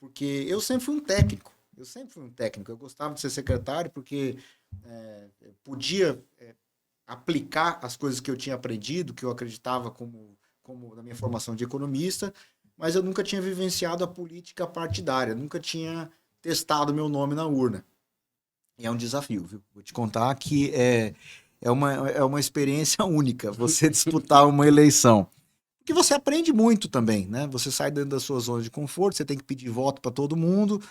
porque eu sempre fui um técnico. Eu gostava de ser secretário porque eu podia aplicar as coisas que eu tinha aprendido, que eu acreditava como na minha formação de economista, mas eu nunca tinha vivenciado a política partidária, nunca tinha testado meu nome na urna. E é um desafio, viu? Vou te contar que é uma experiência única você disputar uma eleição. Porque você aprende muito também, né? Você sai dentro da sua zona de conforto, você tem que pedir voto para todo mundo.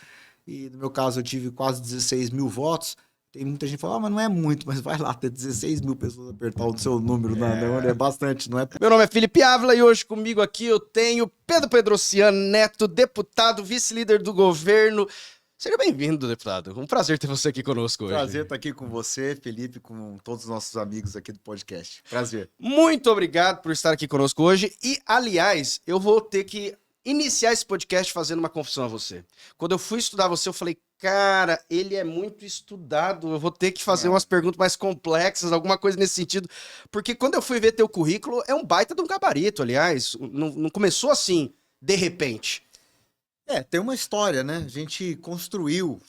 E no meu caso eu tive quase 16 mil votos. Tem muita gente que fala, mas não é muito, mas vai lá, ter 16 mil pessoas apertar o seu número na urna, é bastante, não é? Meu nome é Felipe Ávila e hoje comigo aqui eu tenho Pedro Pedrociano Neto, deputado, vice-líder do governo. Seja bem-vindo, deputado. Um prazer ter você aqui conosco hoje. Prazer estar aqui com você, Felipe, com todos os nossos amigos aqui do podcast. Prazer. Muito obrigado por estar aqui conosco hoje. E, aliás, eu vou ter que iniciar esse podcast fazendo uma confissão a você. Quando eu fui estudar você, eu falei, cara, ele é muito estudado, eu vou ter que fazer umas perguntas mais complexas, alguma coisa nesse sentido. Porque quando eu fui ver teu currículo, é um baita de um gabarito, aliás. Não começou assim, de repente. Tem uma história, né? A gente construiu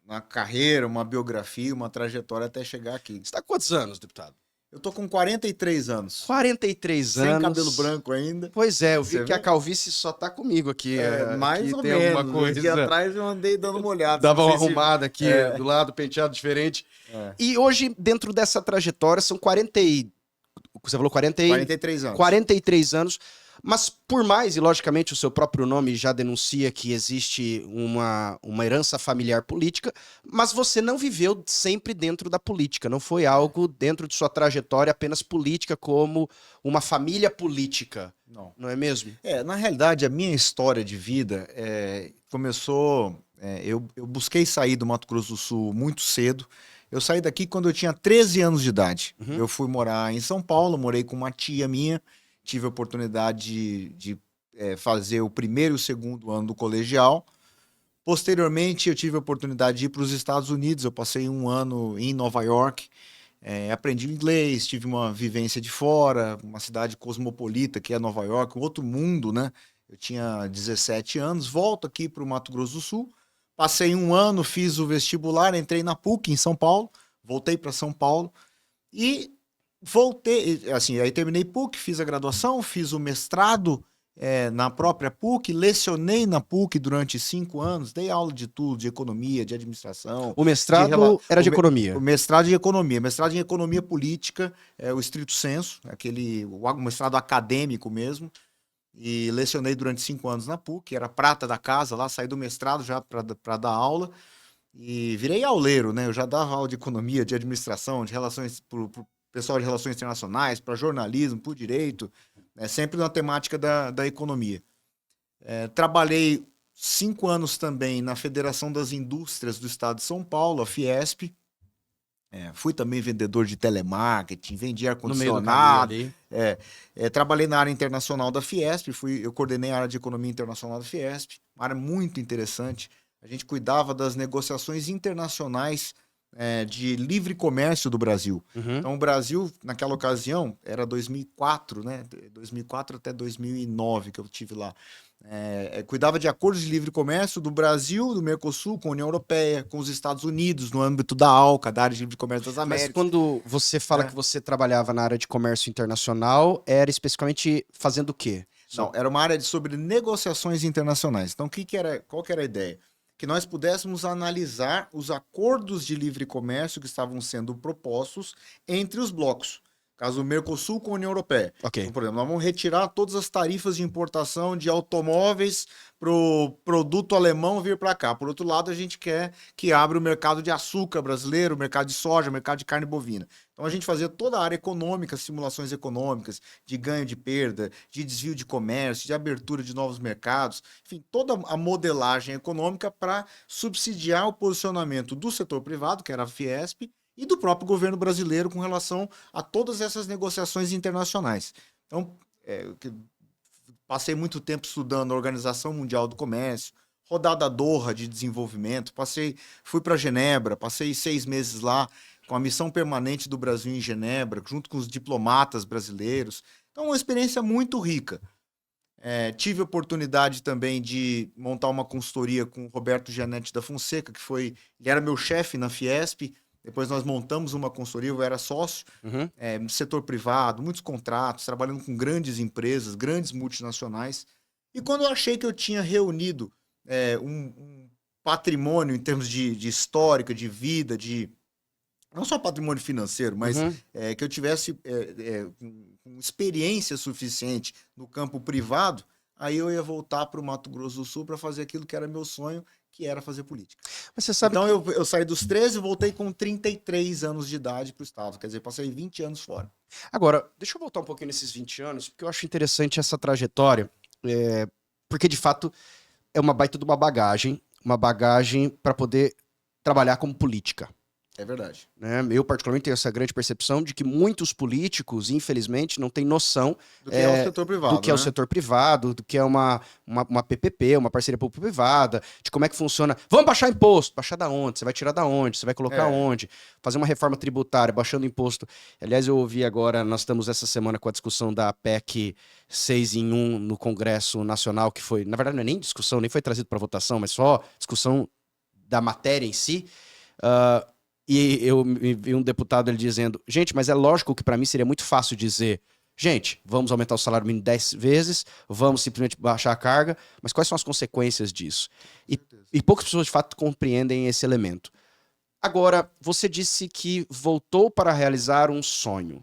uma carreira, uma biografia, uma trajetória até chegar aqui. Você está com quantos anos, deputado? Eu tô com 43 anos. 43 anos. Sem cabelo branco ainda. Pois é, eu vi Você que vê? a calvície só tá comigo aqui. Mais aqui ou tem menos. alguma coisa. Um dia atrás eu andei dando uma olhada. Dava uma Não sei se- arrumada aqui do lado, penteado diferente. É. E hoje, dentro dessa trajetória, são 40 e... Você falou 43 anos. 43 anos. Mas por mais, e logicamente o seu próprio nome já denuncia que existe uma herança familiar política, mas você não viveu sempre dentro da política, não foi algo dentro de sua trajetória apenas política, como uma família política, não é mesmo? Na realidade, a minha história de vida começou... eu busquei sair do Mato Grosso do Sul muito cedo. Eu saí daqui quando eu tinha 13 anos de idade. Uhum. Eu fui morar em São Paulo, morei com uma tia minha, tive a oportunidade de fazer o primeiro e o segundo ano do colegial. Posteriormente, eu tive a oportunidade de ir para os Estados Unidos. Eu passei um ano em Nova York, aprendi inglês, tive uma vivência de fora, uma cidade cosmopolita que é Nova York, um outro mundo, né? Eu tinha 17 anos, volto aqui para o Mato Grosso do Sul. Passei um ano, fiz o vestibular, entrei na PUC em São Paulo, voltei para São Paulo e voltei, assim, aí terminei PUC, fiz a graduação, fiz o mestrado na própria PUC, lecionei na PUC durante 5 anos, dei aula de tudo, de economia, de administração. O mestrado era de economia? O mestrado em economia. Mestrado em economia política, o estrito sensu, o mestrado acadêmico mesmo. E lecionei durante 5 anos na PUC, era prata da casa lá, saí do mestrado já para dar aula. E virei auleiro, né? Eu já dava aula de economia, de administração, de relações pro pessoal de relações internacionais, para jornalismo, para o direito, sempre na temática da economia. Trabalhei 5 anos também na Federação das Indústrias do Estado de São Paulo, a Fiesp. Fui também vendedor de telemarketing, vendi ar-condicionado. Trabalhei na área internacional da Fiesp, eu coordenei a área de economia internacional da Fiesp, uma área muito interessante. A gente cuidava das negociações internacionais de livre comércio do Brasil. Uhum. Então, o Brasil, naquela ocasião, era 2004, né? 2004 até 2009 que eu tive lá. Cuidava de acordos de livre comércio do Brasil, do Mercosul, com a União Europeia, com os Estados Unidos, no âmbito da ALCA, da Área de Livre Comércio das Américas. Mas quando você fala que você trabalhava na área de comércio internacional, era especificamente fazendo o quê? Não, era uma área sobre negociações internacionais. Então, qual que era a ideia? Que nós pudéssemos analisar os acordos de livre comércio que estavam sendo propostos entre os blocos. Caso o Mercosul com a União Europeia. Ok. Então, por exemplo, nós vamos retirar todas as tarifas de importação de automóveis para o produto alemão vir para cá. Por outro lado, a gente quer que abra o mercado de açúcar brasileiro, o mercado de soja, o mercado de carne bovina. Então, a gente fazia toda a área econômica, simulações econômicas, de ganho de perda, de desvio de comércio, de abertura de novos mercados. Enfim, toda a modelagem econômica para subsidiar o posicionamento do setor privado, que era a Fiesp, e do próprio governo brasileiro com relação a todas essas negociações internacionais. Então, passei muito tempo estudando a Organização Mundial do Comércio, rodada Doha de desenvolvimento, fui para Genebra, passei 6 meses lá com a missão permanente do Brasil em Genebra, junto com os diplomatas brasileiros. Então, uma experiência muito rica. Tive a oportunidade também de montar uma consultoria com o Roberto Gianetti da Fonseca, ele era meu chefe na Fiesp. Depois nós montamos uma consultoria, eu era sócio, no setor privado, muitos contratos, trabalhando com grandes empresas, grandes multinacionais. E quando eu achei que eu tinha reunido um patrimônio em termos de histórica, de vida, não só patrimônio financeiro, mas que eu tivesse com experiência suficiente no campo privado, aí eu ia voltar para o Mato Grosso do Sul para fazer aquilo que era meu sonho, que era fazer política. Mas você sabe então eu saí dos 13 e voltei com 33 anos de idade para o Estado. Quer dizer, passei 20 anos fora. Agora, deixa eu voltar um pouquinho nesses 20 anos, porque eu acho interessante essa trajetória, porque de fato é uma baita de uma bagagem para poder trabalhar como política. É verdade. Né? Eu, particularmente, tenho essa grande percepção de que muitos políticos, infelizmente, não têm noção do que é o setor privado. Do que é o setor privado, do que é uma PPP, uma parceria público-privada, de como é que funciona. Vamos baixar imposto. Baixar da onde? Você vai tirar da onde? Você vai colocar onde? Fazer uma reforma tributária, baixando imposto. Aliás, eu ouvi agora, nós estamos essa semana com a discussão da PEC 6 em 1 no Congresso Nacional, que foi, na verdade, não é nem discussão, nem foi trazido para votação, mas só discussão da matéria em si. E eu vi um deputado ele dizendo, gente, mas é lógico que para mim seria muito fácil dizer, gente, vamos aumentar o salário mínimo 10 vezes, vamos simplesmente baixar a carga, mas quais são as consequências disso? E poucas pessoas de fato compreendem esse elemento. Agora, você disse que voltou para realizar um sonho.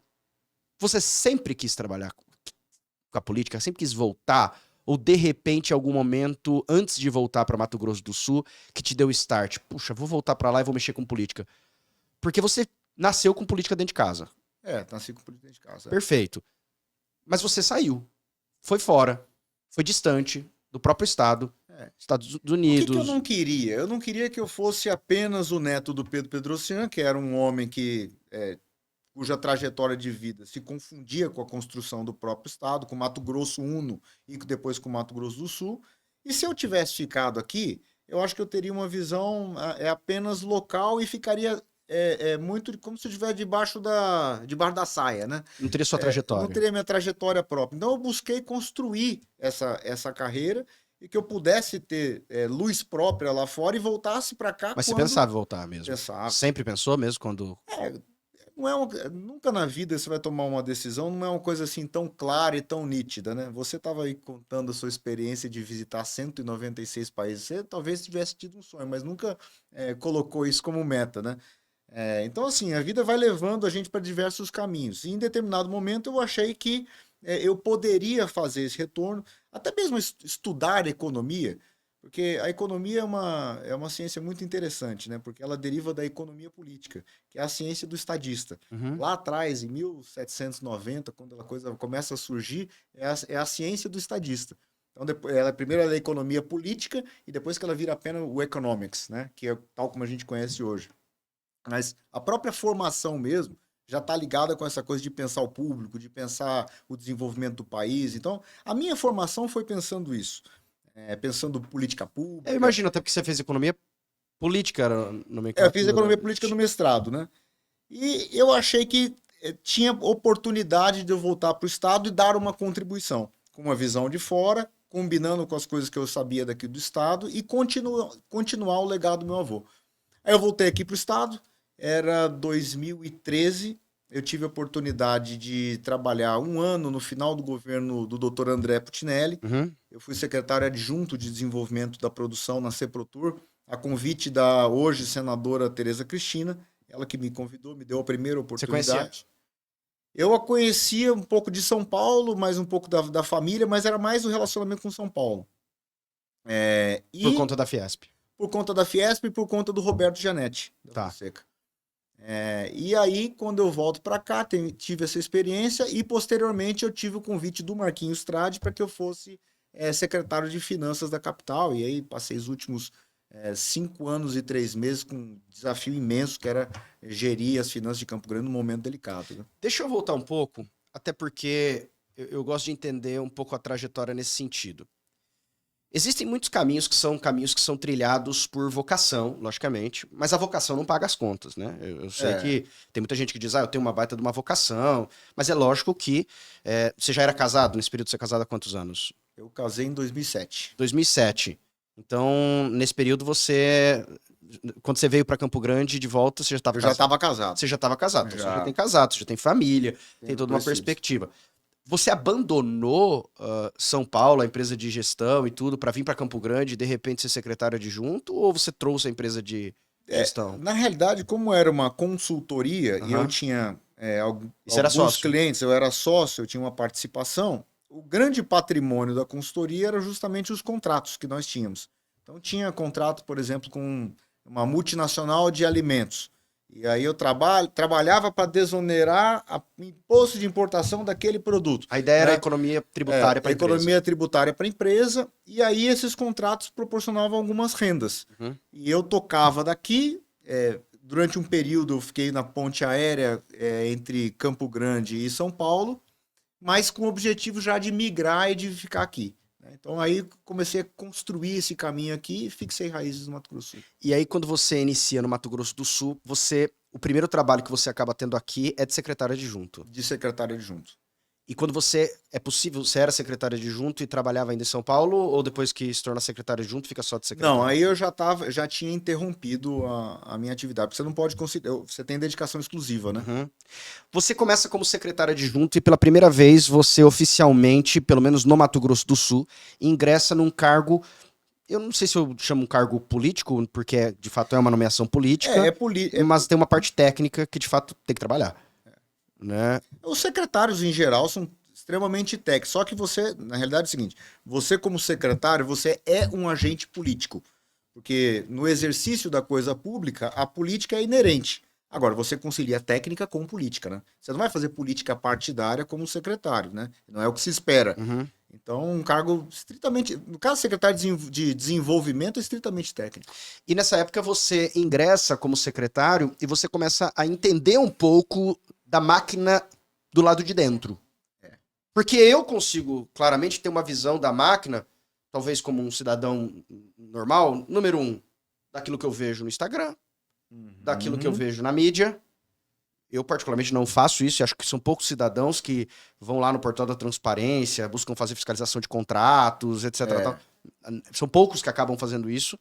Você sempre quis trabalhar com a política, sempre quis voltar, ou de repente, em algum momento, antes de voltar para Mato Grosso do Sul, que te deu start? Puxa, vou voltar para lá e vou mexer com política. Porque você nasceu com política dentro de casa. Nasci com política dentro de casa. Perfeito. Mas você saiu. Foi fora. Foi distante do próprio estado. Estados Unidos. O que eu não queria? Eu não queria que eu fosse apenas o neto do Pedro Pedrocian, que era um homem cuja trajetória de vida se confundia com a construção do próprio estado, com Mato Grosso Uno e depois com Mato Grosso do Sul. E se eu tivesse ficado aqui, eu acho que eu teria uma visão apenas local e ficaria muito como se eu estivesse debaixo da saia, né? Não teria sua trajetória. Não teria minha trajetória própria. Então eu busquei construir essa carreira e que eu pudesse ter luz própria lá fora e voltasse para cá. Mas você pensava em voltar mesmo? Pensava. Sempre pensou mesmo quando... Nunca na vida você vai tomar uma decisão, não é uma coisa assim tão clara e tão nítida, né? Você estava aí contando a sua experiência de visitar 196 países. Você talvez tivesse tido um sonho, mas nunca colocou isso como meta, né? Então, assim, a vida vai levando a gente para diversos caminhos. E em determinado momento eu achei que eu poderia fazer esse retorno, até mesmo estudar economia, porque a economia é uma ciência muito interessante, né? Porque ela deriva da economia política, que é a ciência do estadista. Lá atrás, em 1790, quando a coisa começa a surgir, é a ciência do estadista. Então, primeiro ela é a economia política e depois que ela vira apenas o economics, né? Que é tal como a gente conhece hoje. Mas a própria formação mesmo já está ligada com essa coisa de pensar o público, de pensar o desenvolvimento do país. Então, a minha formação foi pensando isso. Pensando política pública. Eu imagino, até porque você fez economia política no mestrado. Eu fiz economia política no mestrado, né? E eu achei que tinha oportunidade de eu voltar para o Estado e dar uma contribuição, com uma visão de fora, combinando com as coisas que eu sabia daqui do Estado e continuar o legado do meu avô. Aí eu voltei aqui para o Estado, era 2013, eu tive a oportunidade de trabalhar um ano no final do governo do Dr. André Putinelli. Eu fui secretário adjunto de desenvolvimento da produção na Seprotur, a convite da hoje senadora Tereza Cristina, ela que me convidou, me deu a primeira oportunidade. Você conhecia? Eu a conhecia um pouco de São Paulo, mais um pouco da família, mas era mais o relacionamento com São Paulo. Por conta da Fiesp. Por conta da Fiesp e por conta do Roberto Gianetti, da Fonseca. E aí, quando eu volto para cá, tive essa experiência e, posteriormente, eu tive o convite do Marquinhos Trade para que eu fosse secretário de Finanças da capital. E aí, passei os últimos 5 anos e 3 meses com um desafio imenso, que era gerir as finanças de Campo Grande num momento delicado. Né? Deixa eu voltar um pouco, até porque eu gosto de entender um pouco a trajetória nesse sentido. Existem muitos caminhos que são trilhados por vocação, logicamente, mas a vocação não paga as contas, né? Eu sei que tem muita gente que diz, eu tenho uma baita de uma vocação, mas é lógico que você já era casado, nesse período você é casado há quantos anos? Eu casei em 2007. 2007. Então, nesse período quando você veio para Campo Grande de volta, você já estava Eu já estava casado. Você já estava casado, então você já Já. tem casado, você já tem família, tem Tenho toda uma 2 filhos. perspectiva. Você abandonou São Paulo, a empresa de gestão e tudo, para vir para Campo Grande e de repente ser secretário adjunto, ou você trouxe a empresa de gestão? Na realidade, como era uma consultoria e eu Aham. tinha E você era alguns sócio? clientes, eu era sócio, eu tinha uma participação, o grande patrimônio da consultoria era justamente os contratos que nós tínhamos. Então, tinha contrato, por exemplo, com uma multinacional de alimentos. E aí eu trabalhava para desonerar o imposto de importação daquele produto. A ideia era a Né? economia tributária para a empresa. Economia tributária para a empresa, e aí esses contratos proporcionavam algumas rendas. Uhum. E eu tocava daqui, durante um período eu fiquei na ponte aérea entre Campo Grande e São Paulo, mas com o objetivo já de migrar e de ficar aqui. Né? Então aí comecei a construir esse caminho aqui e fixei raízes no Mato Grosso do Sul. E aí, quando você inicia no Mato Grosso do Sul, o primeiro trabalho que você acaba tendo aqui é de secretário adjunto. De secretário adjunto. E quando você era secretário adjunto e trabalhava ainda em São Paulo, ou depois que se torna secretário adjunto, fica só de secretário? Não, aí eu já tinha interrompido a minha atividade, porque você não pode considerar, você tem dedicação exclusiva, né? Uhum. Você começa como secretário adjunto e pela primeira vez você oficialmente, pelo menos no Mato Grosso do Sul, ingressa num cargo, eu não sei se eu chamo um cargo político, porque de fato é uma nomeação política, mas tem uma parte técnica que de fato tem que trabalhar. Né? Os secretários, em geral, são extremamente técnicos. Só que você, na realidade, é o seguinte: você, como secretário, você é um agente político. Porque no exercício da coisa pública, a política é inerente. Agora, você concilia técnica com política, né? Você não vai fazer política partidária como secretário, né? Não é o que se espera. Uhum. Então, um cargo estritamente... No caso, secretário de desenvolvimento é estritamente técnico. E nessa época você ingressa como secretário e você começa a entender um pouco da máquina do lado de dentro. Porque eu consigo claramente ter uma visão da máquina, talvez como um cidadão normal, número 1, daquilo que eu vejo no Instagram, daquilo que eu vejo na mídia. Eu particularmente não faço isso, e acho que são poucos cidadãos que vão lá no portal da transparência, buscam fazer fiscalização de contratos, etc. Tal. São poucos que acabam fazendo isso,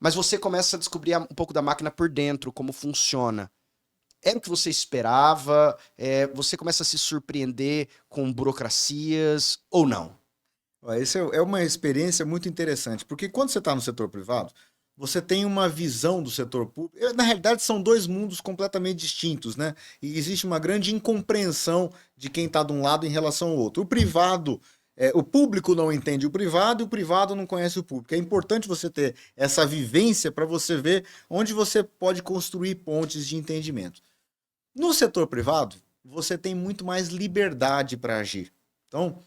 mas você começa a descobrir um pouco da máquina por dentro, como funciona. Era o que você esperava? Você começa a se surpreender com burocracias ou não? Essa é uma experiência muito interessante, porque quando você está no setor privado, você tem uma visão do setor público. Na realidade, são dois mundos completamente distintos, né? E existe uma grande incompreensão de quem está de um lado em relação ao outro. O privado, o público não entende o privado e o privado não conhece o público. É importante você ter essa vivência para você ver onde você pode construir pontes de entendimento. No setor privado, você tem muito mais liberdade para agir. Então,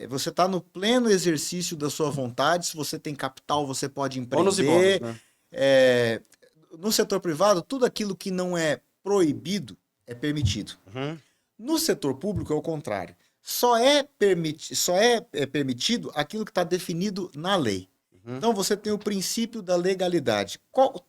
você está no pleno exercício da sua vontade. Se você tem capital, você pode empreender. Bônus e bônus, né? No setor privado, tudo aquilo que não é proibido é permitido. Uhum. No setor público é o contrário. Só é permitido aquilo que está definido na lei. Então você tem o princípio da legalidade.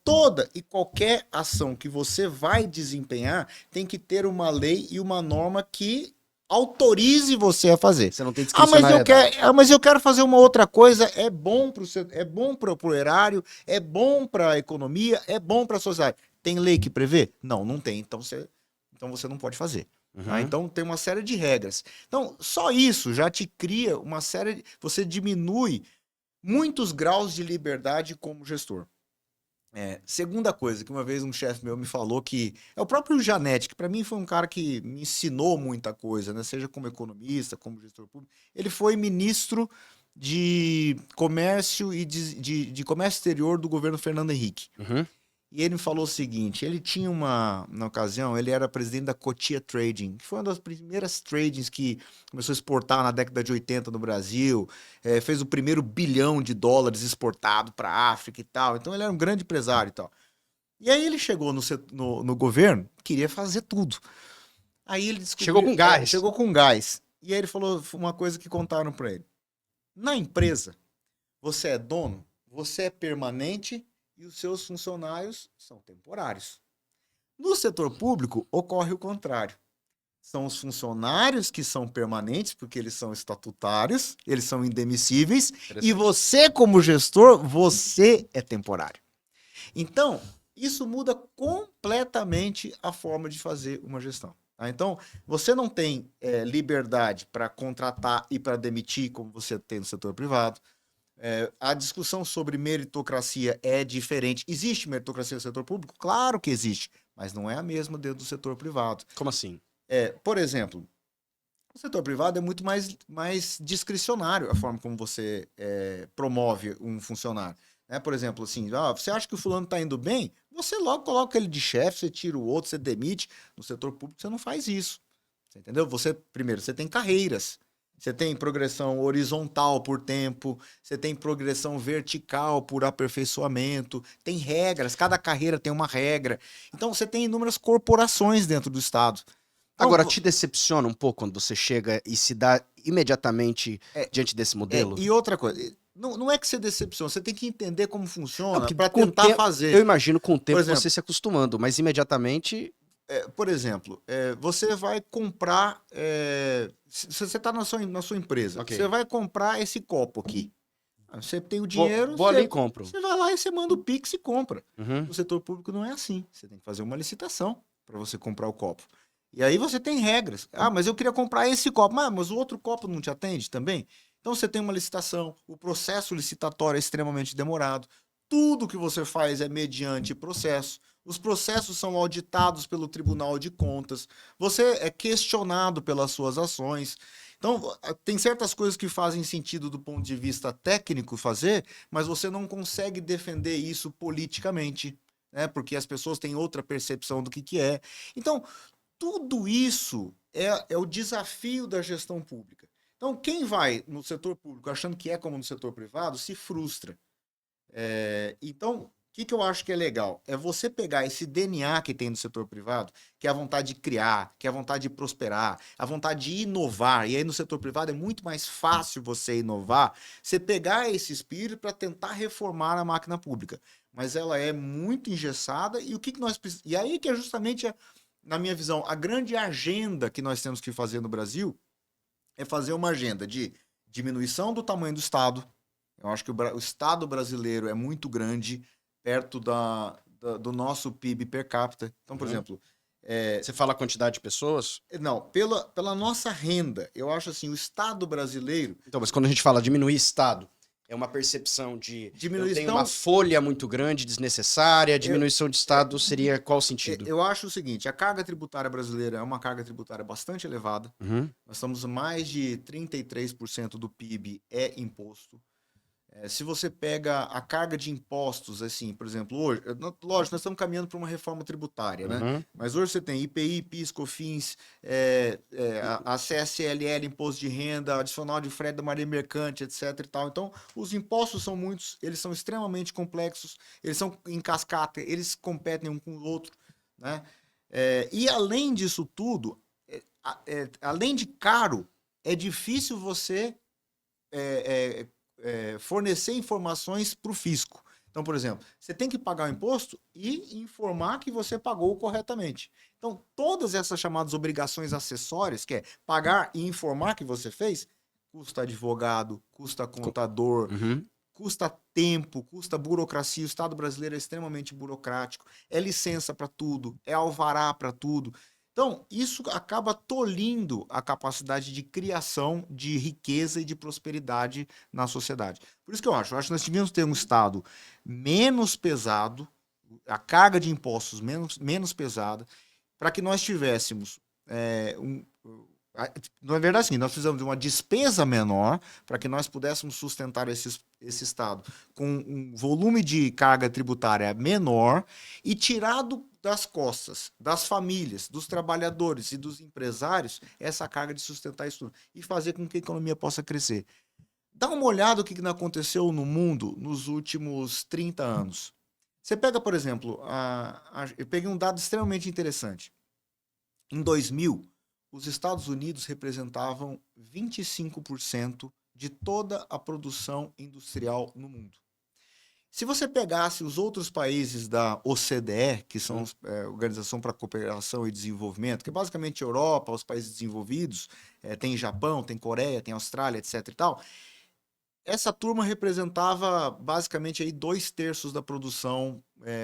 Toda e qualquer ação que você vai desempenhar tem que ter uma lei e uma norma que autorize você a fazer. Você não tem discricionariedade. Mas eu quero fazer uma outra coisa. É bom para o erário, é bom para a economia, é bom para a sociedade. Tem lei que prevê? Não, não tem. Então você não pode fazer. Uhum. Tá? Então tem uma série de regras. Então só isso já te cria uma série. Você diminui muitos graus de liberdade como gestor. Segunda coisa, que uma vez um chefe meu me falou, que é o próprio Janete, que para mim foi um cara que me ensinou muita coisa, né? Seja como economista, como gestor público. Ele foi ministro de comércio e de comércio exterior do governo Fernando Henrique. Uhum. E ele me falou o seguinte: ele tinha na ocasião, ele era presidente da Cotia Trading, que foi uma das primeiras tradings que começou a exportar na década de 80 no Brasil, fez o primeiro $1 bilhão exportado para a África e tal. Então ele era um grande empresário e tal. E aí ele chegou no governo, queria fazer tudo. Aí ele descobriu... Chegou com gás. Chegou com gás. E aí ele falou uma coisa que contaram para ele. Na empresa, você é dono, você é permanente e os seus funcionários são temporários. No setor público, ocorre o contrário. São os funcionários que são permanentes, porque eles são estatutários, eles são indemissíveis, e você, como gestor, você é temporário. Então, isso muda completamente a forma de fazer uma gestão. Tá? Então, você não tem liberdade para contratar e para demitir, como você tem no setor privado. A discussão sobre meritocracia é diferente. Existe meritocracia no setor público? Claro que existe, mas não é a mesma dentro do setor privado. Como assim? Por exemplo, o setor privado é muito mais discricionário a forma como você promove um funcionário. Por exemplo, assim, você acha que o fulano está indo bem? Você logo coloca ele de chefe, você tira o outro, você demite. No setor público você não faz isso. Você entendeu? Primeiro, você tem carreiras. Você tem progressão horizontal por tempo, você tem progressão vertical por aperfeiçoamento, tem regras, cada carreira tem uma regra. Então você tem inúmeras corporações dentro do Estado. Então, Agora, te decepciona um pouco quando você chega e se dá imediatamente diante desse modelo? E outra coisa, não é que você decepciona, você tem que entender como funciona Porque para com o tentar tempo- fazer. Eu imagino com o tempo exemplo, você se acostumando, mas imediatamente... Por exemplo, você vai comprar. Se você está na sua empresa, Ok. você vai comprar esse copo aqui. Você tem o dinheiro, Vou ali e compro. você vai lá e você manda o Pix e compra. Uhum. No setor público não é assim. Você tem que fazer uma licitação para você comprar o copo. E aí você tem regras. Mas eu queria comprar esse copo. Mas o outro copo não te atende também? Então você tem uma licitação. O processo licitatório é extremamente demorado. Tudo que você faz é mediante processo. Os processos são auditados pelo Tribunal de Contas. Você é questionado pelas suas ações. Então, tem certas coisas que fazem sentido do ponto de vista técnico fazer, mas você não consegue defender isso politicamente, né? Porque as pessoas têm outra percepção do que é. Então, tudo isso é o desafio da gestão pública. Então, quem vai no setor público achando que é como no setor privado, se frustra. Então, o que eu acho que é legal? É você pegar esse DNA que tem no setor privado, que é a vontade de criar, que é a vontade de prosperar, a vontade de inovar. E aí no setor privado é muito mais fácil você inovar, você pegar esse espírito para tentar reformar a máquina pública. Mas ela é muito engessada e o que nós precisamos... E aí que é justamente, na minha visão, a grande agenda que nós temos que fazer no Brasil é fazer uma agenda de diminuição do tamanho do Estado. Eu acho que o Estado brasileiro é muito grande, perto do nosso PIB per capita. Então, por exemplo... Você fala a quantidade de pessoas? Não, pela nossa renda. Eu acho assim, o Estado brasileiro... Então, mas quando a gente fala diminuir Estado, é uma percepção de eu tenho uma folha muito grande, desnecessária, diminuição de Estado seria qual sentido? Eu acho o seguinte, a carga tributária brasileira é uma carga tributária bastante elevada. Uhum. Nós estamos mais de 33% do PIB é imposto. Se você pega a carga de impostos, assim, por exemplo, hoje, lógico, nós estamos caminhando para uma reforma tributária, né? Uhum. Mas hoje você tem IPI, PIS, COFINS, a CSLL, imposto de renda, adicional de frete da marinha mercante, etc e tal. Então, os impostos são muitos, eles são extremamente complexos, eles são em cascata, eles competem um com o outro, né? E além disso tudo, além de caro, é difícil você fornecer informações para o fisco. Então, por exemplo, você tem que pagar o imposto e informar que você pagou corretamente. Então, todas essas chamadas obrigações acessórias, que é pagar e informar que você fez, custa advogado, custa contador, custa tempo, custa burocracia. O Estado brasileiro é extremamente burocrático. É licença para tudo, é alvará para tudo. Então, isso acaba tolhindo a capacidade de criação de riqueza e de prosperidade na sociedade. Por isso que eu acho que nós devíamos ter um Estado menos pesado, a carga de impostos menos pesada, para que nós tivéssemos na verdade, sim, nós precisamos de uma despesa menor para que nós pudéssemos sustentar esse Estado com um volume de carga tributária menor e tirado das costas das famílias, dos trabalhadores e dos empresários essa carga de sustentar isso tudo e fazer com que a economia possa crescer. Dá uma olhada no que aconteceu no mundo nos últimos 30 anos. Você pega, por exemplo, eu peguei um dado extremamente interessante. Em 2000, os Estados Unidos representavam 25% de toda a produção industrial no mundo. Se você pegasse os outros países da OCDE, que são Organização para a Cooperação e Desenvolvimento, que é basicamente Europa, os países desenvolvidos, tem Japão, tem Coreia, tem Austrália, etc. e tal, essa turma representava basicamente aí 2/3 da produção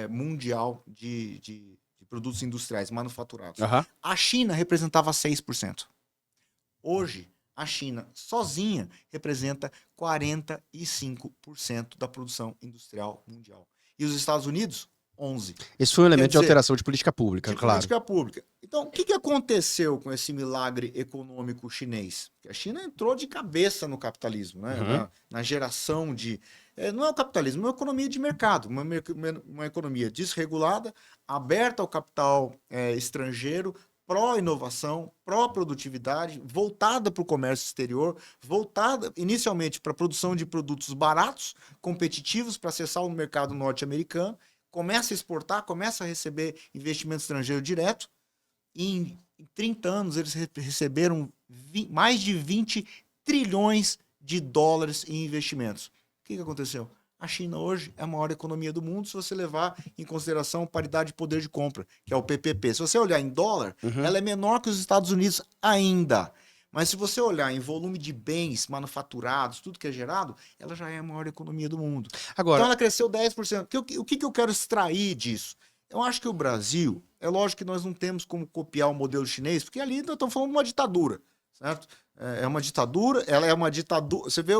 mundial de produtos industriais manufaturados. Aham. A China representava 6%. Hoje, a China sozinha representa 45% da produção industrial mundial. E os Estados Unidos, 11%. Esse foi um elemento de dizer, alteração de política pública, De claro. política pública. Então, o que aconteceu com esse milagre econômico chinês? A China entrou de cabeça no capitalismo, né? Uhum. Na geração de... não é o capitalismo, é uma economia de mercado, uma economia desregulada, aberta ao capital estrangeiro, pró-inovação, pró-produtividade, voltada para o comércio exterior, voltada inicialmente para a produção de produtos baratos, competitivos, para acessar o mercado norte-americano, começa a exportar, começa a receber investimento estrangeiro direto, e em 30 anos eles receberam mais de 20 trilhões de dólares em investimentos. O que aconteceu? A China hoje é a maior economia do mundo se você levar em consideração paridade de poder de compra, que é o PPP. Se você olhar em dólar, ela é menor que os Estados Unidos ainda. Mas se você olhar em volume de bens manufaturados, tudo que é gerado, ela já é a maior economia do mundo. Agora, Então ela cresceu 10%. O que eu quero extrair disso? Eu acho que o Brasil, é lógico que nós não temos como copiar o modelo chinês, porque ali nós estamos falando de uma ditadura, certo? É uma ditadura, ela é uma ditadura. Você vê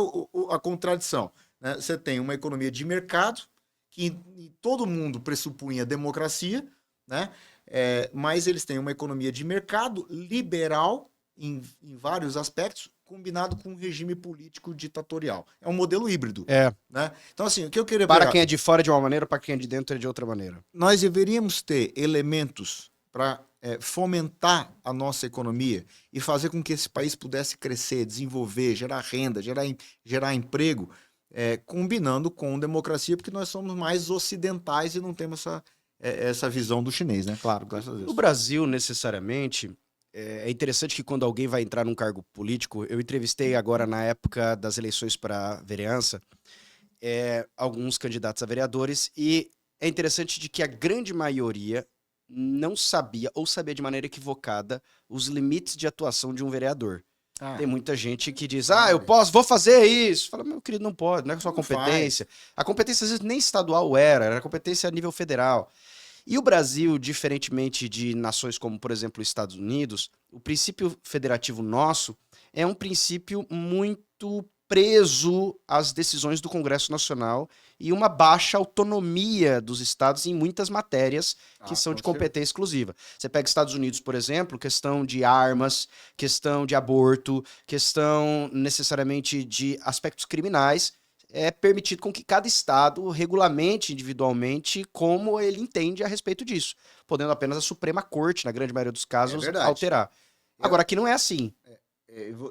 a contradição. Né? Você tem uma economia de mercado, que todo mundo pressupunha democracia, né? Mas eles têm uma economia de mercado liberal em vários aspectos, combinado com um regime político ditatorial. É um modelo híbrido. Né? Então, assim, o que eu queria para pegar... quem é de fora de uma maneira, para quem é de dentro é de outra maneira. Nós deveríamos ter elementos para fomentar a nossa economia e fazer com que esse país pudesse crescer, desenvolver, gerar renda, gerar emprego, combinando com democracia, porque nós somos mais ocidentais e não temos essa visão do chinês, né? Claro, graças a Deus. No Brasil, necessariamente, é interessante que quando alguém vai entrar num cargo político, eu entrevistei agora na época das eleições para vereança, alguns candidatos a vereadores, e é interessante de que a grande maioria não sabia ou sabia de maneira equivocada os limites de atuação de um vereador. Tem muita gente que diz, vou fazer isso. Fala, meu querido, não pode, não é sua competência. A competência, às vezes, nem estadual era competência a nível federal. E o Brasil, diferentemente de nações como, por exemplo, os Estados Unidos, o princípio federativo nosso é um princípio muito preso às decisões do Congresso Nacional e uma baixa autonomia dos estados em muitas matérias que são de competência exclusiva. Você pega Estados Unidos, por exemplo, questão de armas, questão de aborto, questão necessariamente de aspectos criminais, é permitido com que cada estado regulamente individualmente como ele entende a respeito disso, podendo apenas a Suprema Corte, na grande maioria dos casos, alterar. Agora, aqui não é assim.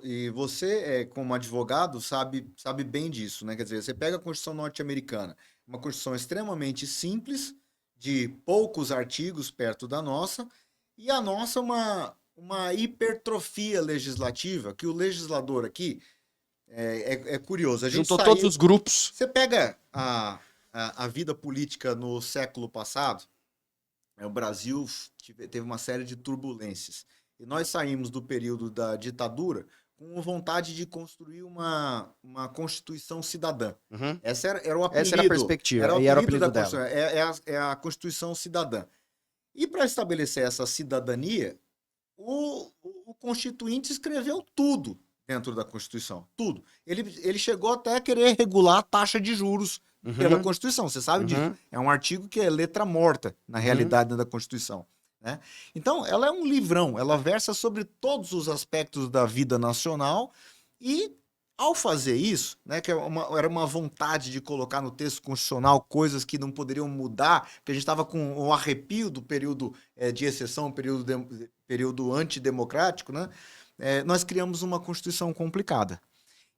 E você, como advogado, sabe bem disso, né? Quer dizer, você pega a Constituição norte-americana, uma Constituição extremamente simples, de poucos artigos perto da nossa, e a nossa uma hipertrofia legislativa, que o legislador aqui, é curioso. A gente juntou todos os grupos. Você pega a vida política no século passado, o Brasil teve uma série de turbulências. E nós saímos do período da ditadura com vontade de construir uma Constituição cidadã. Uhum. Era o apelido. Essa era a perspectiva. Era o apelido dela. É a Constituição cidadã. E para estabelecer essa cidadania, o Constituinte escreveu tudo dentro da Constituição. Tudo. Ele chegou até a querer regular a taxa de juros pela Constituição. Você sabe disso. É um artigo que é letra morta, na realidade, da Constituição. Né? Então, ela é um livrão, ela versa sobre todos os aspectos da vida nacional e, ao fazer isso, né, que era uma vontade de colocar no texto constitucional coisas que não poderiam mudar, porque a gente estava com o arrepio do período de exceção, período antidemocrático, né? Nós criamos uma Constituição complicada.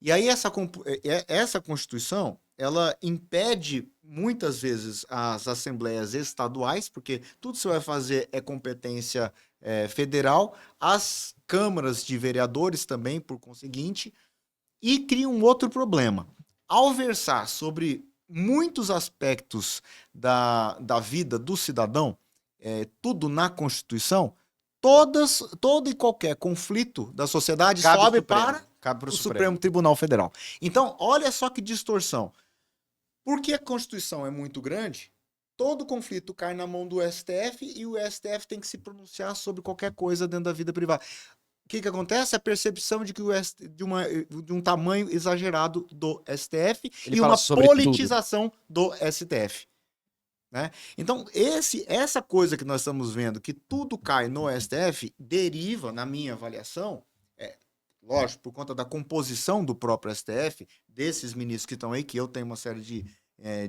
E aí essa Constituição, ela impede muitas vezes as assembleias estaduais, porque tudo que você vai fazer é competência federal, as câmaras de vereadores também, por conseguinte, e cria um outro problema. Ao versar sobre muitos aspectos da vida do cidadão, tudo na Constituição, todo e qualquer conflito da sociedade sobe para cabe o pro Supremo Tribunal Federal. Então, olha só que distorção. Porque a Constituição é muito grande, todo conflito cai na mão do STF e o STF tem que se pronunciar sobre qualquer coisa dentro da vida privada. O que acontece? A percepção de que de um tamanho exagerado do STF Ele e fala uma sobre politização do STF. Né? Então, essa coisa que nós estamos vendo, que tudo cai no STF, deriva, na minha avaliação, lógico, por conta da composição do próprio STF, desses ministros que estão aí, que eu tenho uma série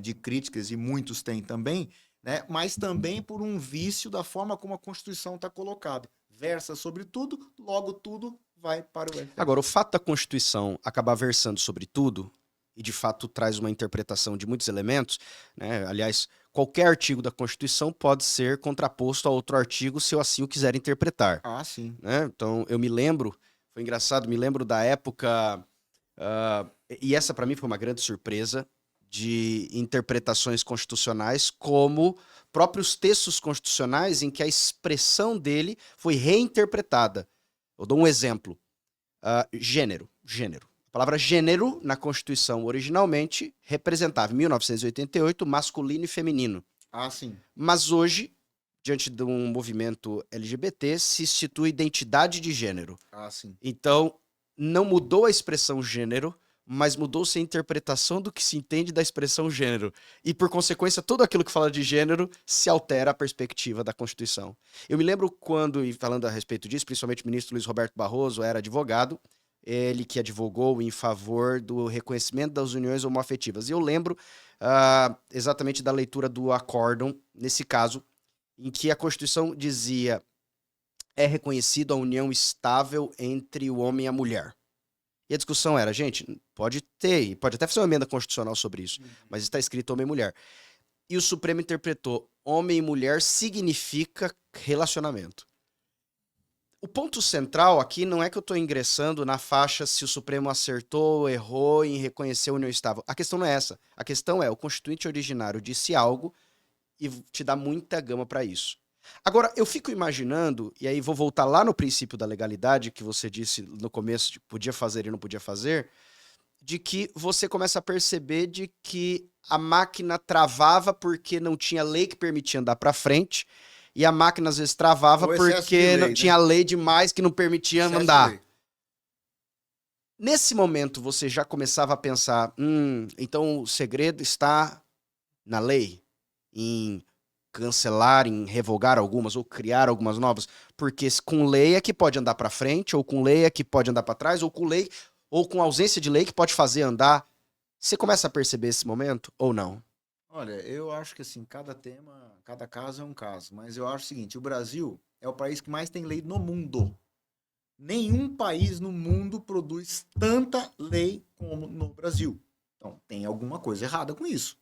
de críticas e muitos têm também, né? Mas também por um vício da forma como a Constituição está colocada. Versa sobre tudo, logo tudo vai para o STF. Agora, o fato da Constituição acabar versando sobre tudo, e de fato traz uma interpretação de muitos elementos, né? Aliás, qualquer artigo da Constituição pode ser contraposto a outro artigo se eu assim o quiser interpretar. Ah, sim. Né? Então, eu me lembro, foi engraçado, me lembro da época, e essa para mim foi uma grande surpresa, de interpretações constitucionais como próprios textos constitucionais em que a expressão dele foi reinterpretada. Eu dou um exemplo. Gênero. A palavra gênero, na Constituição, originalmente, representava, em 1988, masculino e feminino. Ah, sim. Mas hoje, diante de um movimento LGBT, se institui identidade de gênero. Ah, sim. Então, não mudou a expressão gênero, mas mudou-se a interpretação do que se entende da expressão gênero. E, por consequência, tudo aquilo que fala de gênero se altera a perspectiva da Constituição. Eu me lembro quando, e falando a respeito disso, principalmente o ministro Luiz Roberto Barroso era advogado, ele que advogou em favor do reconhecimento das uniões homoafetivas. E eu lembro exatamente da leitura do acórdão, nesse caso, em que a Constituição dizia: é reconhecido a união estável entre o homem e a mulher. E a discussão era, gente, pode até fazer uma emenda constitucional sobre isso, mas está escrito homem e mulher. E o Supremo interpretou: homem e mulher significa relacionamento. O ponto central aqui não é que eu estou ingressando na faixa se o Supremo acertou ou errou em reconhecer a união estável. A questão não é essa. A questão é, o constituinte originário disse algo e te dá muita gama para isso. Agora, eu fico imaginando, e aí vou voltar lá no princípio da legalidade, que você disse no começo, de podia fazer e não podia fazer, de que você começa a perceber de que a máquina travava porque não tinha lei que permitia andar para frente, e a máquina às vezes travava porque não tinha lei demais que não permitia andar. Nesse momento você já começava a pensar, então o segredo está na lei, em cancelar, em revogar algumas ou criar algumas novas, porque com lei é que pode andar para frente, ou com lei é que pode andar para trás, ou com lei, ou com ausência de lei que pode fazer andar. Você começa a perceber esse momento ou não? Olha, eu acho que assim, cada caso é um caso, mas eu acho o seguinte, o Brasil é o país que mais tem lei no mundo. Nenhum país no mundo produz tanta lei como no Brasil. Então, tem alguma coisa errada com isso.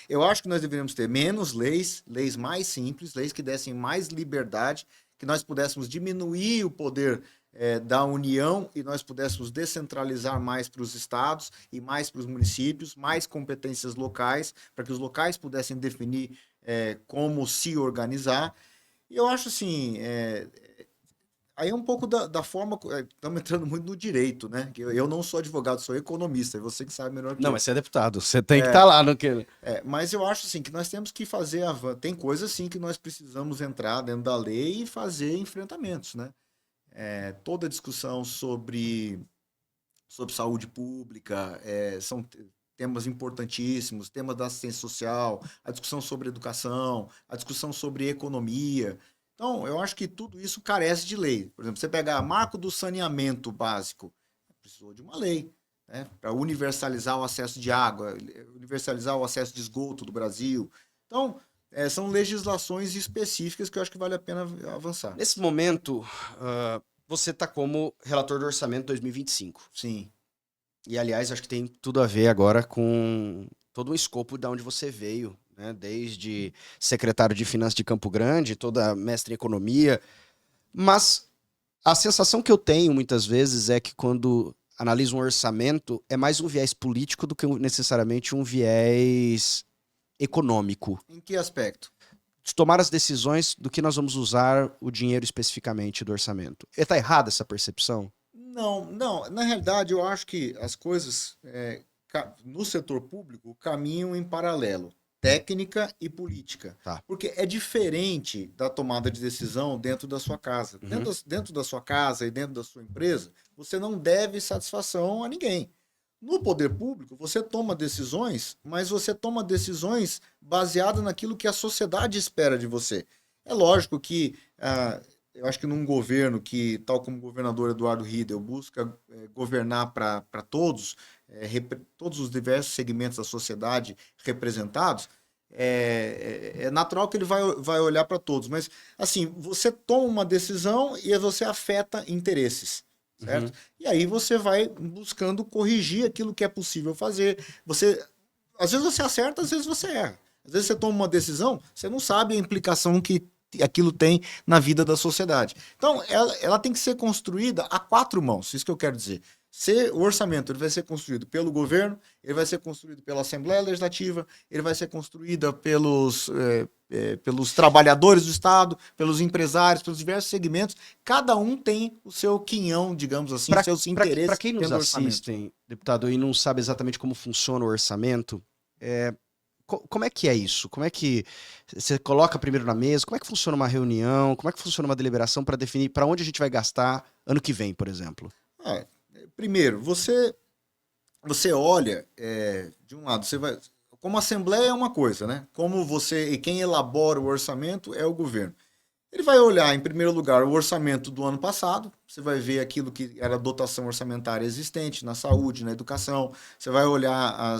Eu acho que nós deveríamos ter menos leis mais simples, leis que dessem mais liberdade, que nós pudéssemos diminuir o poder da União e nós pudéssemos descentralizar mais para os estados e mais para os municípios, mais competências locais, para que os locais pudessem definir como se organizar. E eu acho assim, aí é um pouco da forma. Estamos entrando muito no direito, né? Eu não sou advogado, sou economista, é você que sabe melhor que eu. Não, mas você é deputado, você tem que estar lá no que. Mas eu acho assim que nós temos que fazer. Tem coisas assim que nós precisamos entrar dentro da lei e fazer enfrentamentos, né? Toda discussão sobre saúde pública, são temas importantíssimos, temas da assistência social, a discussão sobre educação, a discussão sobre economia. Então, eu acho que tudo isso carece de lei. Por exemplo, você pegar marco do saneamento básico, precisou de uma lei, né, para universalizar o acesso de água, universalizar o acesso de esgoto do Brasil. Então, são legislações específicas que eu acho que vale a pena avançar. Nesse momento, você está como relator do orçamento 2025. Sim. E, aliás, acho que tem tudo a ver agora com todo o escopo de onde você veio, né? Desde secretário de Finanças de Campo Grande, toda mestre em economia. Mas a sensação que eu tenho muitas vezes é que quando analisa um orçamento, é mais um viés político do que necessariamente um viés econômico. Em que aspecto? De tomar as decisões do que nós vamos usar o dinheiro especificamente do orçamento. Está errada essa percepção? Não, não. Na realidade, eu acho que as coisas no setor público caminham em paralelo. Técnica e política. Tá. Porque é diferente da tomada de decisão dentro da sua casa. Uhum. Dentro da sua casa e dentro da sua empresa, você não deve satisfação a ninguém. No poder público, você toma decisões, mas você toma decisões baseadas naquilo que a sociedade espera de você. É lógico que eu acho que num governo que, tal como o governador Eduardo Riedel, busca governar para todos, todos os diversos segmentos da sociedade representados, é natural que ele vai olhar para todos. Mas, assim, você toma uma decisão e você afeta interesses, certo? Uhum. E aí você vai buscando corrigir aquilo que é possível fazer. Às vezes você acerta, às vezes você erra. Às vezes você toma uma decisão, você não sabe a implicação que aquilo tem na vida da sociedade. Então, ela tem que ser construída a quatro mãos, isso que eu quero dizer. O orçamento ele vai ser construído pelo governo, ele vai ser construído pela Assembleia Legislativa, ele vai ser construído pelos trabalhadores do Estado, pelos empresários, pelos diversos segmentos. Cada um tem o seu quinhão, digamos assim, seus interesses. Para quem nos assistem, deputado, e não sabe exatamente como funciona o orçamento, como é que é isso? Como é que você coloca primeiro na mesa? Como é que funciona uma reunião? Como é que funciona uma deliberação para definir para onde a gente vai gastar ano que vem, por exemplo? Primeiro, você olha, de um lado, como assembleia é uma coisa, né? E quem elabora o orçamento é o governo. Ele vai olhar, em primeiro lugar, o orçamento do ano passado, você vai ver aquilo que era a dotação orçamentária existente na saúde, na educação, você vai olhar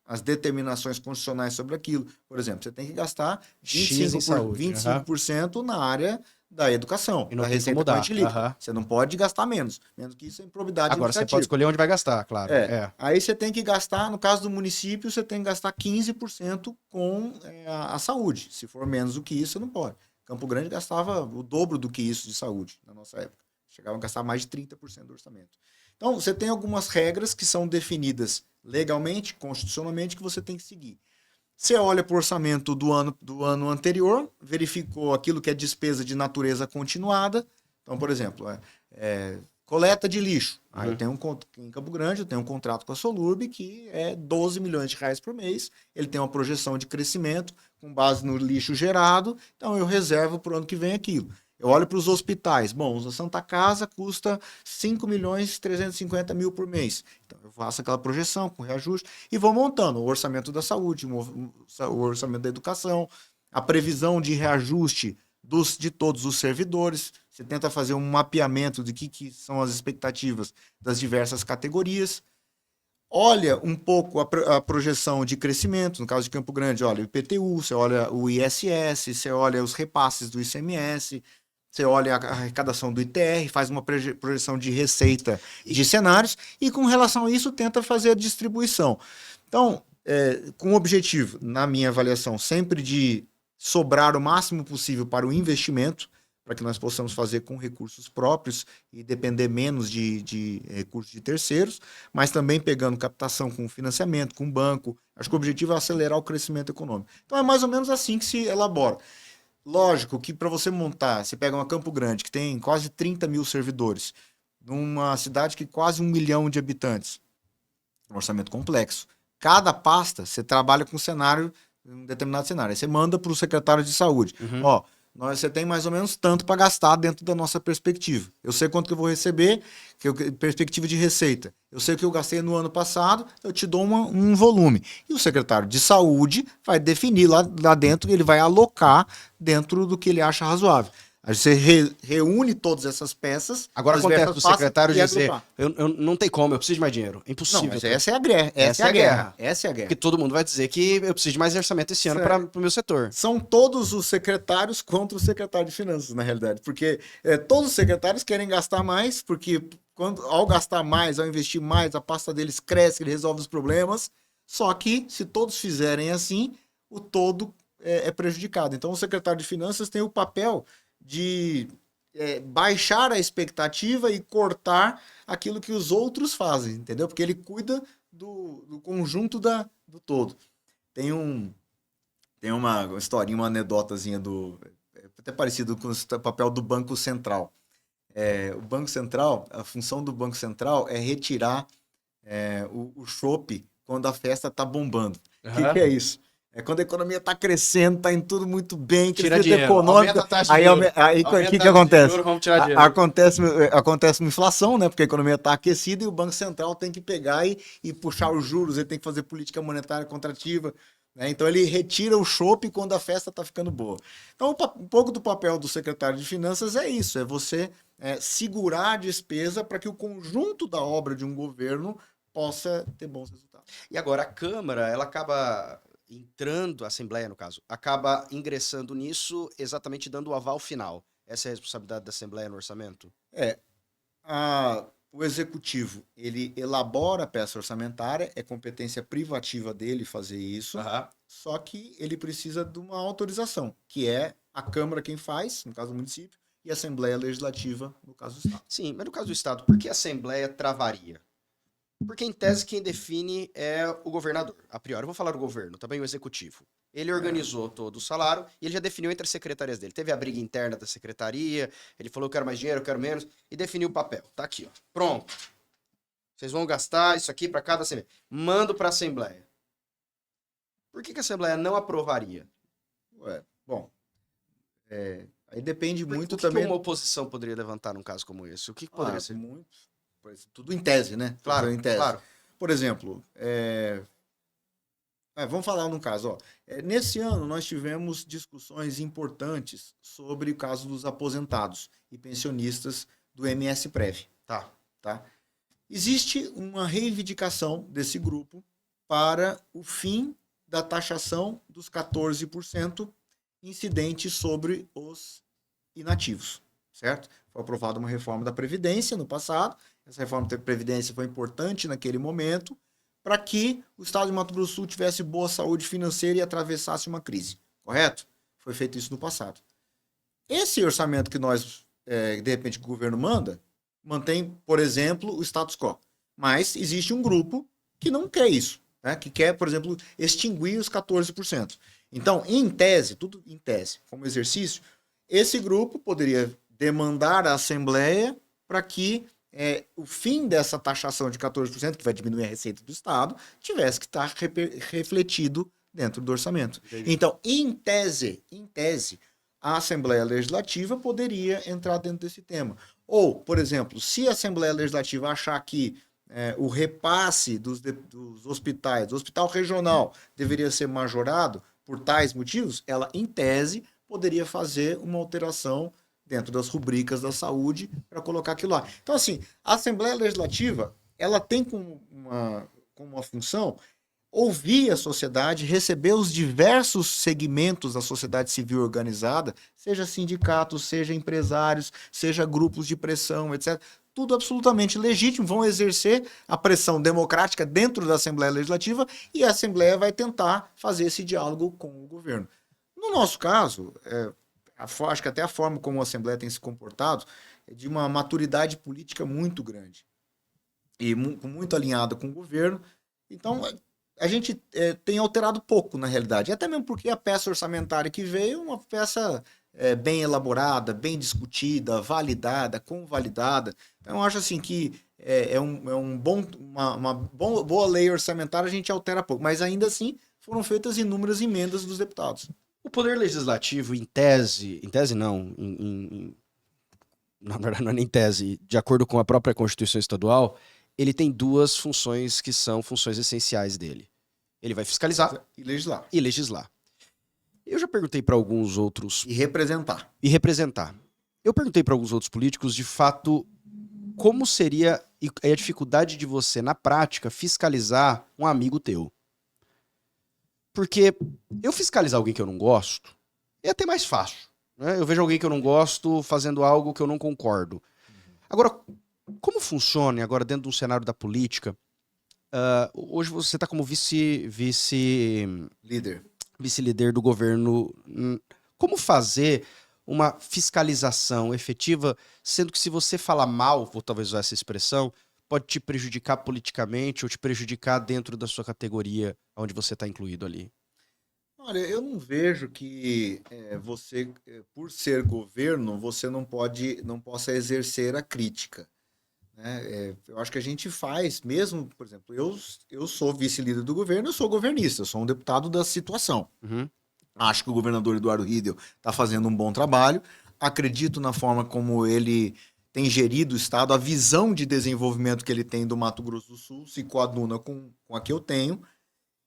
as determinações constitucionais sobre aquilo. Por exemplo, você tem que gastar 25% na área da educação, da receita corrente líquida. Você não pode gastar menos que isso é improbidade Agora você pode escolher onde vai gastar, claro. Aí você tem que gastar, no caso do município, você tem que gastar 15% com a saúde. Se for menos do que isso, você não pode. Campo Grande gastava o dobro do que isso de saúde na nossa época. Chegava a gastar mais de 30% do orçamento. Então, você tem algumas regras que são definidas legalmente, constitucionalmente, que você tem que seguir. Você olha para o orçamento do ano anterior, verificou aquilo que é despesa de natureza continuada. Então, por exemplo, coleta de lixo. Aí eu tenho em Campo Grande, eu tenho um contrato com a Solurb que é 12 milhões de reais por mês. Ele tem uma projeção de crescimento com base no lixo gerado. Então, eu reservo para o ano que vem aquilo. Eu olho para os hospitais. Bom, a Santa Casa custa 5.350.000 por mês. Então, eu faço aquela projeção com reajuste e vou montando o orçamento da saúde, o orçamento da educação, a previsão de reajuste de todos os servidores. Você tenta fazer um mapeamento de que são as expectativas das diversas categorias. Olha um pouco a projeção de crescimento, no caso de Campo Grande, olha o IPTU, você olha o ISS, você olha os repasses do ICMS, você olha a arrecadação do ITR, faz uma projeção de receita de cenários e, com relação a isso, tenta fazer a distribuição. Então, com o objetivo, na minha avaliação, sempre de sobrar o máximo possível para o investimento, para que nós possamos fazer com recursos próprios e depender menos de recursos de terceiros, mas também pegando captação com financiamento, com banco. Acho que o objetivo é acelerar o crescimento econômico. Então, é mais ou menos assim que se elabora. Lógico que para você montar, você pega uma Campo Grande, que tem quase 30 mil servidores, numa cidade que quase 1 milhão de habitantes, um orçamento complexo. Cada pasta, você trabalha com um determinado cenário. Aí você manda para o secretário de saúde. Você tem mais ou menos tanto para gastar dentro da nossa perspectiva. Eu sei quanto que eu vou receber, perspectiva de receita. Eu sei o que eu gastei no ano passado, eu te dou um volume. E o secretário de saúde vai definir lá dentro, ele vai alocar dentro do que ele acha razoável. Aí você reúne todas essas peças. Agora acontece do secretário dizer, eu não tem como, eu preciso de mais dinheiro. É impossível. Não, mas essa é a guerra. Essa é a guerra. Porque todo mundo vai dizer que eu preciso de mais orçamento esse ano para o meu setor. São todos os secretários contra o secretário de Finanças, na realidade. Porque todos os secretários querem gastar mais, porque ao gastar mais, ao investir mais, a pasta deles cresce, ele resolve os problemas. Só que, se todos fizerem assim, o todo é prejudicado. Então, o secretário de Finanças tem o papel de baixar a expectativa e cortar aquilo que os outros fazem, entendeu? Porque ele cuida do conjunto do todo. Tem uma historinha, uma anedotazinha até parecido com o papel do Banco Central. O Banco Central, a função do Banco Central é retirar o chopp quando a festa está bombando. O que é isso? É quando a economia está crescendo, está indo tudo muito bem, crescimento econômico. Aí o que acontece? Acontece uma inflação, né? Porque a economia está aquecida e o Banco Central tem que pegar e puxar os juros, ele tem que fazer política monetária contrativa. Né? Então ele retira o chopp quando a festa está ficando boa. Então um pouco do papel do secretário de Finanças é isso, é você segurar a despesa para que o conjunto da obra de um governo possa ter bons resultados. E agora a Câmara, ela acaba entrando, a Assembleia no caso, acaba ingressando nisso exatamente dando o aval final. Essa é a responsabilidade da Assembleia no orçamento? O Executivo, ele elabora a peça orçamentária, é competência privativa dele fazer isso, só que ele precisa de uma autorização, que é a Câmara quem faz, no caso do município, e a Assembleia Legislativa, no caso do Estado. Sim, mas no caso do Estado, por que a Assembleia travaria? Porque, em tese, quem define é o governador. A priori, eu vou falar do governo, também o executivo. Ele organizou todo o salário e ele já definiu entre as secretarias dele. Teve a briga interna da secretaria, ele falou, eu quero mais dinheiro, eu quero menos, e definiu o papel. Tá aqui, ó. Pronto. Vocês vão gastar isso aqui para cada Assembleia. Mando para a Assembleia. Por que a Assembleia não aprovaria? Aí depende muito também. O que uma oposição poderia levantar num caso como esse? O que poderia ser? Tudo em tese, né? Claro, em tese. Claro. Por exemplo, vamos falar num caso. Nesse ano, nós tivemos discussões importantes sobre o caso dos aposentados e pensionistas do MSPrev. Tá? Existe uma reivindicação desse grupo para o fim da taxação dos 14% incidente sobre os inativos, certo? Foi aprovada uma reforma da Previdência no passado. Essa reforma da Previdência foi importante naquele momento para que o Estado de Mato Grosso do Sul tivesse boa saúde financeira e atravessasse uma crise, correto? Foi feito isso no passado. Esse orçamento que nós, de repente, o governo mantém, por exemplo, o status quo. Mas existe um grupo que não quer isso, né? Que quer, por exemplo, extinguir os 14%. Então, em tese, tudo em tese, como exercício, esse grupo poderia demandar à Assembleia para que o fim dessa taxação de 14%, que vai diminuir a receita do Estado, tivesse que estar refletido dentro do orçamento. Entendi. Então, em tese, a Assembleia Legislativa poderia entrar dentro desse tema. Ou, por exemplo, se a Assembleia Legislativa achar que o repasse dos hospitais, do hospital regional, deveria ser majorado por tais motivos, ela, em tese, poderia fazer uma alteração dentro das rubricas da saúde para colocar aquilo lá. Então, assim, a Assembleia Legislativa, ela tem como uma função ouvir a sociedade, receber os diversos segmentos da sociedade civil organizada, seja sindicatos, seja empresários, seja grupos de pressão, etc. Tudo absolutamente legítimo, vão exercer a pressão democrática dentro da Assembleia Legislativa e a Assembleia vai tentar fazer esse diálogo com o governo. No nosso caso, acho que até a forma como a Assembleia tem se comportado é de uma maturidade política muito grande e muito alinhada com o governo. Então, a gente tem alterado pouco, na realidade. Até mesmo porque a peça orçamentária que veio é uma peça bem elaborada, bem discutida, validada, convalidada. Então, eu acho assim que uma boa lei orçamentária a gente altera pouco. Mas, ainda assim, foram feitas inúmeras emendas dos deputados. O Poder Legislativo, em tese não, na verdade não é nem tese, de acordo com a própria Constituição Estadual, ele tem duas funções que são funções essenciais dele. Ele vai fiscalizar e legislar. Eu já perguntei para alguns outros... E representar. Eu perguntei para alguns outros políticos, de fato, como seria a dificuldade de você, na prática, fiscalizar um amigo teu. Porque eu fiscalizar alguém que eu não gosto é até mais fácil. Né? Eu vejo alguém que eu não gosto fazendo algo que eu não concordo. Agora, como funciona agora dentro de um cenário da política? Hoje você está como vice-líder do governo. Como fazer uma fiscalização efetiva, sendo que se você falar mal, vou talvez usar essa expressão, pode te prejudicar politicamente ou te prejudicar dentro da sua categoria onde você está incluído ali? Olha, eu não vejo que você, por ser governo, você não possa exercer a crítica, né? Eu acho que a gente faz, mesmo, por exemplo, eu sou vice-líder do governo, eu sou governista, eu sou um deputado da situação. Uhum. Acho que o governador Eduardo Riedel está fazendo um bom trabalho, acredito na forma como ele tem gerido o Estado, a visão de desenvolvimento que ele tem do Mato Grosso do Sul se coaduna com a que eu tenho,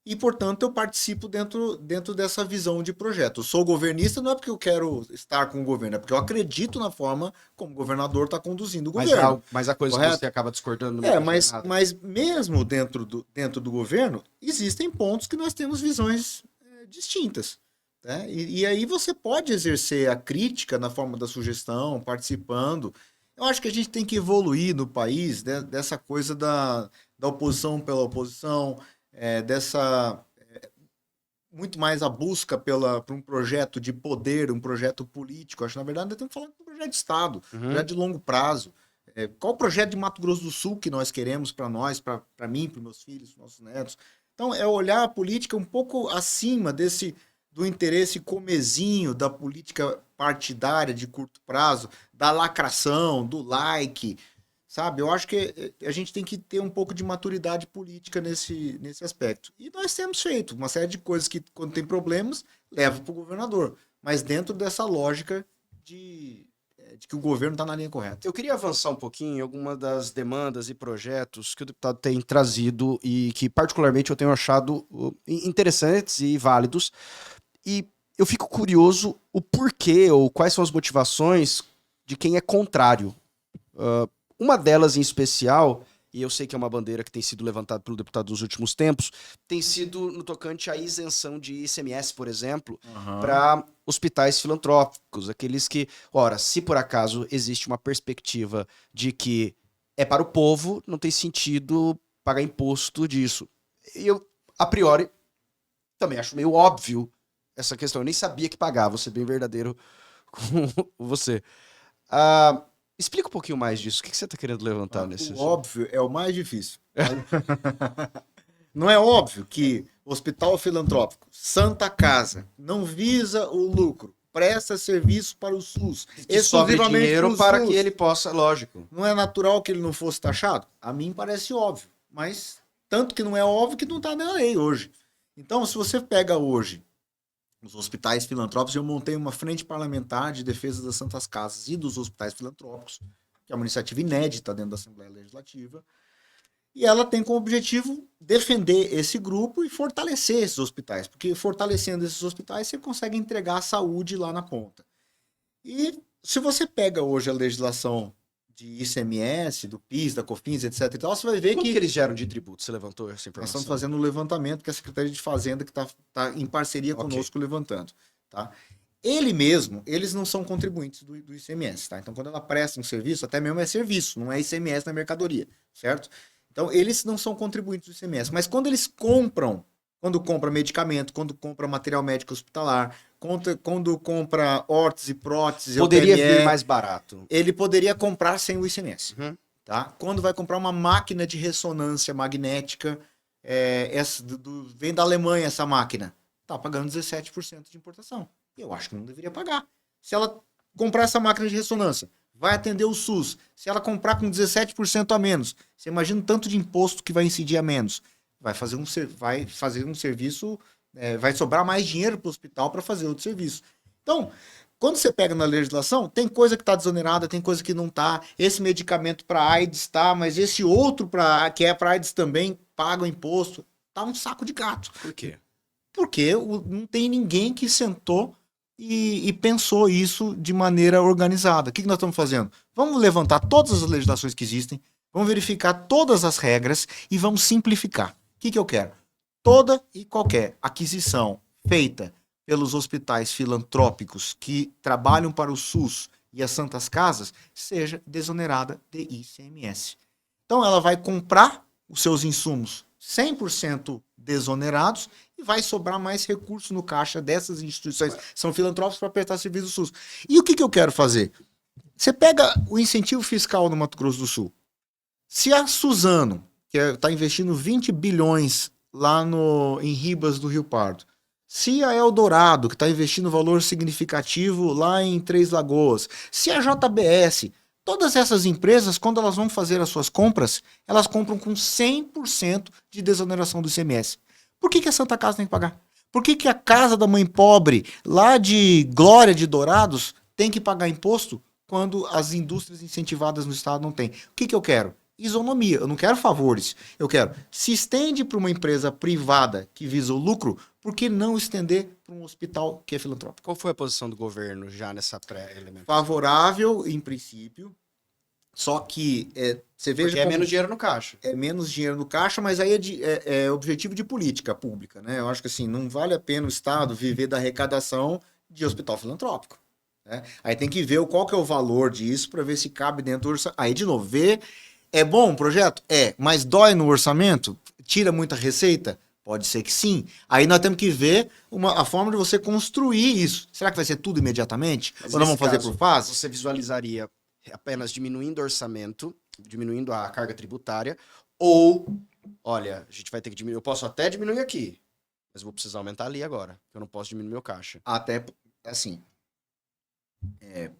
e, portanto, eu participo dentro dessa visão de projeto. Eu sou governista não é porque eu quero estar com o governo, é porque eu acredito na forma como o governador está conduzindo o governo. Mas a coisa Correto? que você acaba discordando no meio da jornada. Mas mesmo dentro do governo, existem pontos que nós temos visões distintas. Né? E aí você pode exercer a crítica na forma da sugestão, participando. Eu acho que a gente tem que evoluir no país, né, dessa coisa da oposição pela oposição, muito mais a busca por um projeto de poder, um projeto político. Acho que, na verdade, nós estamos falando de um projeto de Estado, um projeto de longo prazo. Qual o projeto de Mato Grosso do Sul que nós queremos para nós, para mim, para meus filhos, para nossos netos? Então, é olhar a política um pouco acima do interesse comezinho da política partidária de curto prazo, da lacração, do like, sabe? Eu acho que a gente tem que ter um pouco de maturidade política nesse aspecto. E nós temos feito uma série de coisas que, quando tem problemas, leva para o governador. Mas dentro dessa lógica de que o governo está na linha correta. Eu queria avançar um pouquinho em alguma das demandas e projetos que o deputado tem trazido e que, particularmente, eu tenho achado interessantes e válidos. E eu fico curioso o porquê ou quais são as motivações de quem é contrário. Uma delas em especial, e eu sei que é uma bandeira que tem sido levantada pelo deputado nos últimos tempos, tem sido no tocante à isenção de ICMS, por exemplo, para hospitais filantrópicos, aqueles que, ora, se por acaso existe uma perspectiva de que é para o povo, não tem sentido pagar imposto disso. Eu, a priori, também acho meio óbvio essa questão. Eu nem sabia que pagava, vou ser bem verdadeiro com você. Explica um pouquinho mais disso. O que você está querendo levantar nesse O óbvio é o mais difícil. Não é óbvio que hospital filantrópico, Santa Casa, não visa o lucro, presta serviço para o SUS, exclusivamente dinheiro para SUS, que ele possa, lógico. Não é natural que ele não fosse taxado? A mim parece óbvio, mas tanto que não é óbvio que não está na lei hoje. Então, se você pega hoje os hospitais filantrópicos, eu montei uma frente parlamentar de defesa das Santas Casas e dos hospitais filantrópicos, que é uma iniciativa inédita dentro da Assembleia Legislativa, e ela tem como objetivo defender esse grupo e fortalecer esses hospitais, porque fortalecendo esses hospitais você consegue entregar a saúde lá na ponta. E se você pega hoje a legislação de ICMS, do PIS, da COFINS, etc. e tal, você vai ver que eles geram de tributo? Você levantou essa informação? Nós estamos fazendo um levantamento que a Secretaria de Fazenda que está em parceria conosco levantando. Tá? Eles não são contribuintes do ICMS. Tá? Então, quando ela presta um serviço, até mesmo é serviço, não é ICMS na mercadoria, certo? Então, eles não são contribuintes do ICMS. Mas quando eles compram, quando compra medicamento, quando compra material médico hospitalar, quando compra órtese, prótese, poderia vir mais barato. Ele poderia comprar sem o ICMS. Tá? Quando vai comprar uma máquina de ressonância magnética, vem da Alemanha essa máquina, tá pagando 17% de importação. Eu acho que não deveria pagar. Se ela comprar essa máquina de ressonância, vai atender o SUS. Se ela comprar com 17% a menos, você imagina o tanto de imposto que vai incidir a menos. Vai fazer um serviço, vai sobrar mais dinheiro para o hospital para fazer outro serviço. Então, quando você pega na legislação, tem coisa que está desonerada, tem coisa que não está. Esse medicamento para AIDS está, mas esse outro que é para AIDS também paga o imposto. Tá um saco de gato. Por quê? Porque não tem ninguém que sentou e pensou isso de maneira organizada. O que nós estamos fazendo? Vamos levantar todas as legislações que existem, vamos verificar todas as regras e vamos simplificar. O que eu quero? Toda e qualquer aquisição feita pelos hospitais filantrópicos que trabalham para o SUS e as Santas Casas seja desonerada de ICMS. Então ela vai comprar os seus insumos 100% desonerados e vai sobrar mais recurso no caixa dessas instituições. São filantrópicos para prestar serviço do SUS. E o que eu quero fazer? Você pega o incentivo fiscal no Mato Grosso do Sul. Se a Suzano, que está investindo 20 bilhões lá em Ribas do Rio Pardo, se a Eldorado, que está investindo valor significativo lá em Três Lagoas, se a JBS, todas essas empresas, quando elas vão fazer as suas compras, elas compram com 100% de desoneração do ICMS. Por que a Santa Casa tem que pagar? Por que a casa da mãe pobre, lá de Glória de Dourados, tem que pagar imposto quando as indústrias incentivadas no estado não têm? O que eu quero? Isonomia. Eu não quero favores. Eu quero. Se estende para uma empresa privada que visa o lucro, por que não estender para um hospital que é filantrópico? Qual foi a posição do governo já nessa pré-elemento? Favorável, em princípio. Só que você veja. Porque é menos dinheiro no caixa. É menos dinheiro no caixa, mas aí é objetivo de política pública, né? Eu acho que assim, não vale a pena o Estado viver da arrecadação de hospital filantrópico. Né? Aí tem que ver qual que é o valor disso para ver se cabe dentro do orçamento. Aí, de novo, ver. É bom o projeto? É. Mas dói no orçamento? Tira muita receita? Pode ser que sim. Aí nós temos que ver a forma de você construir isso. Será que vai ser tudo imediatamente? Mas ou nós vamos fazer caso, por fases? Você visualizaria apenas diminuindo o orçamento, diminuindo a carga tributária, ou, olha, a gente vai ter que diminuir, eu posso até diminuir aqui, mas vou precisar aumentar ali agora, eu não posso diminuir meu caixa. Até, assim,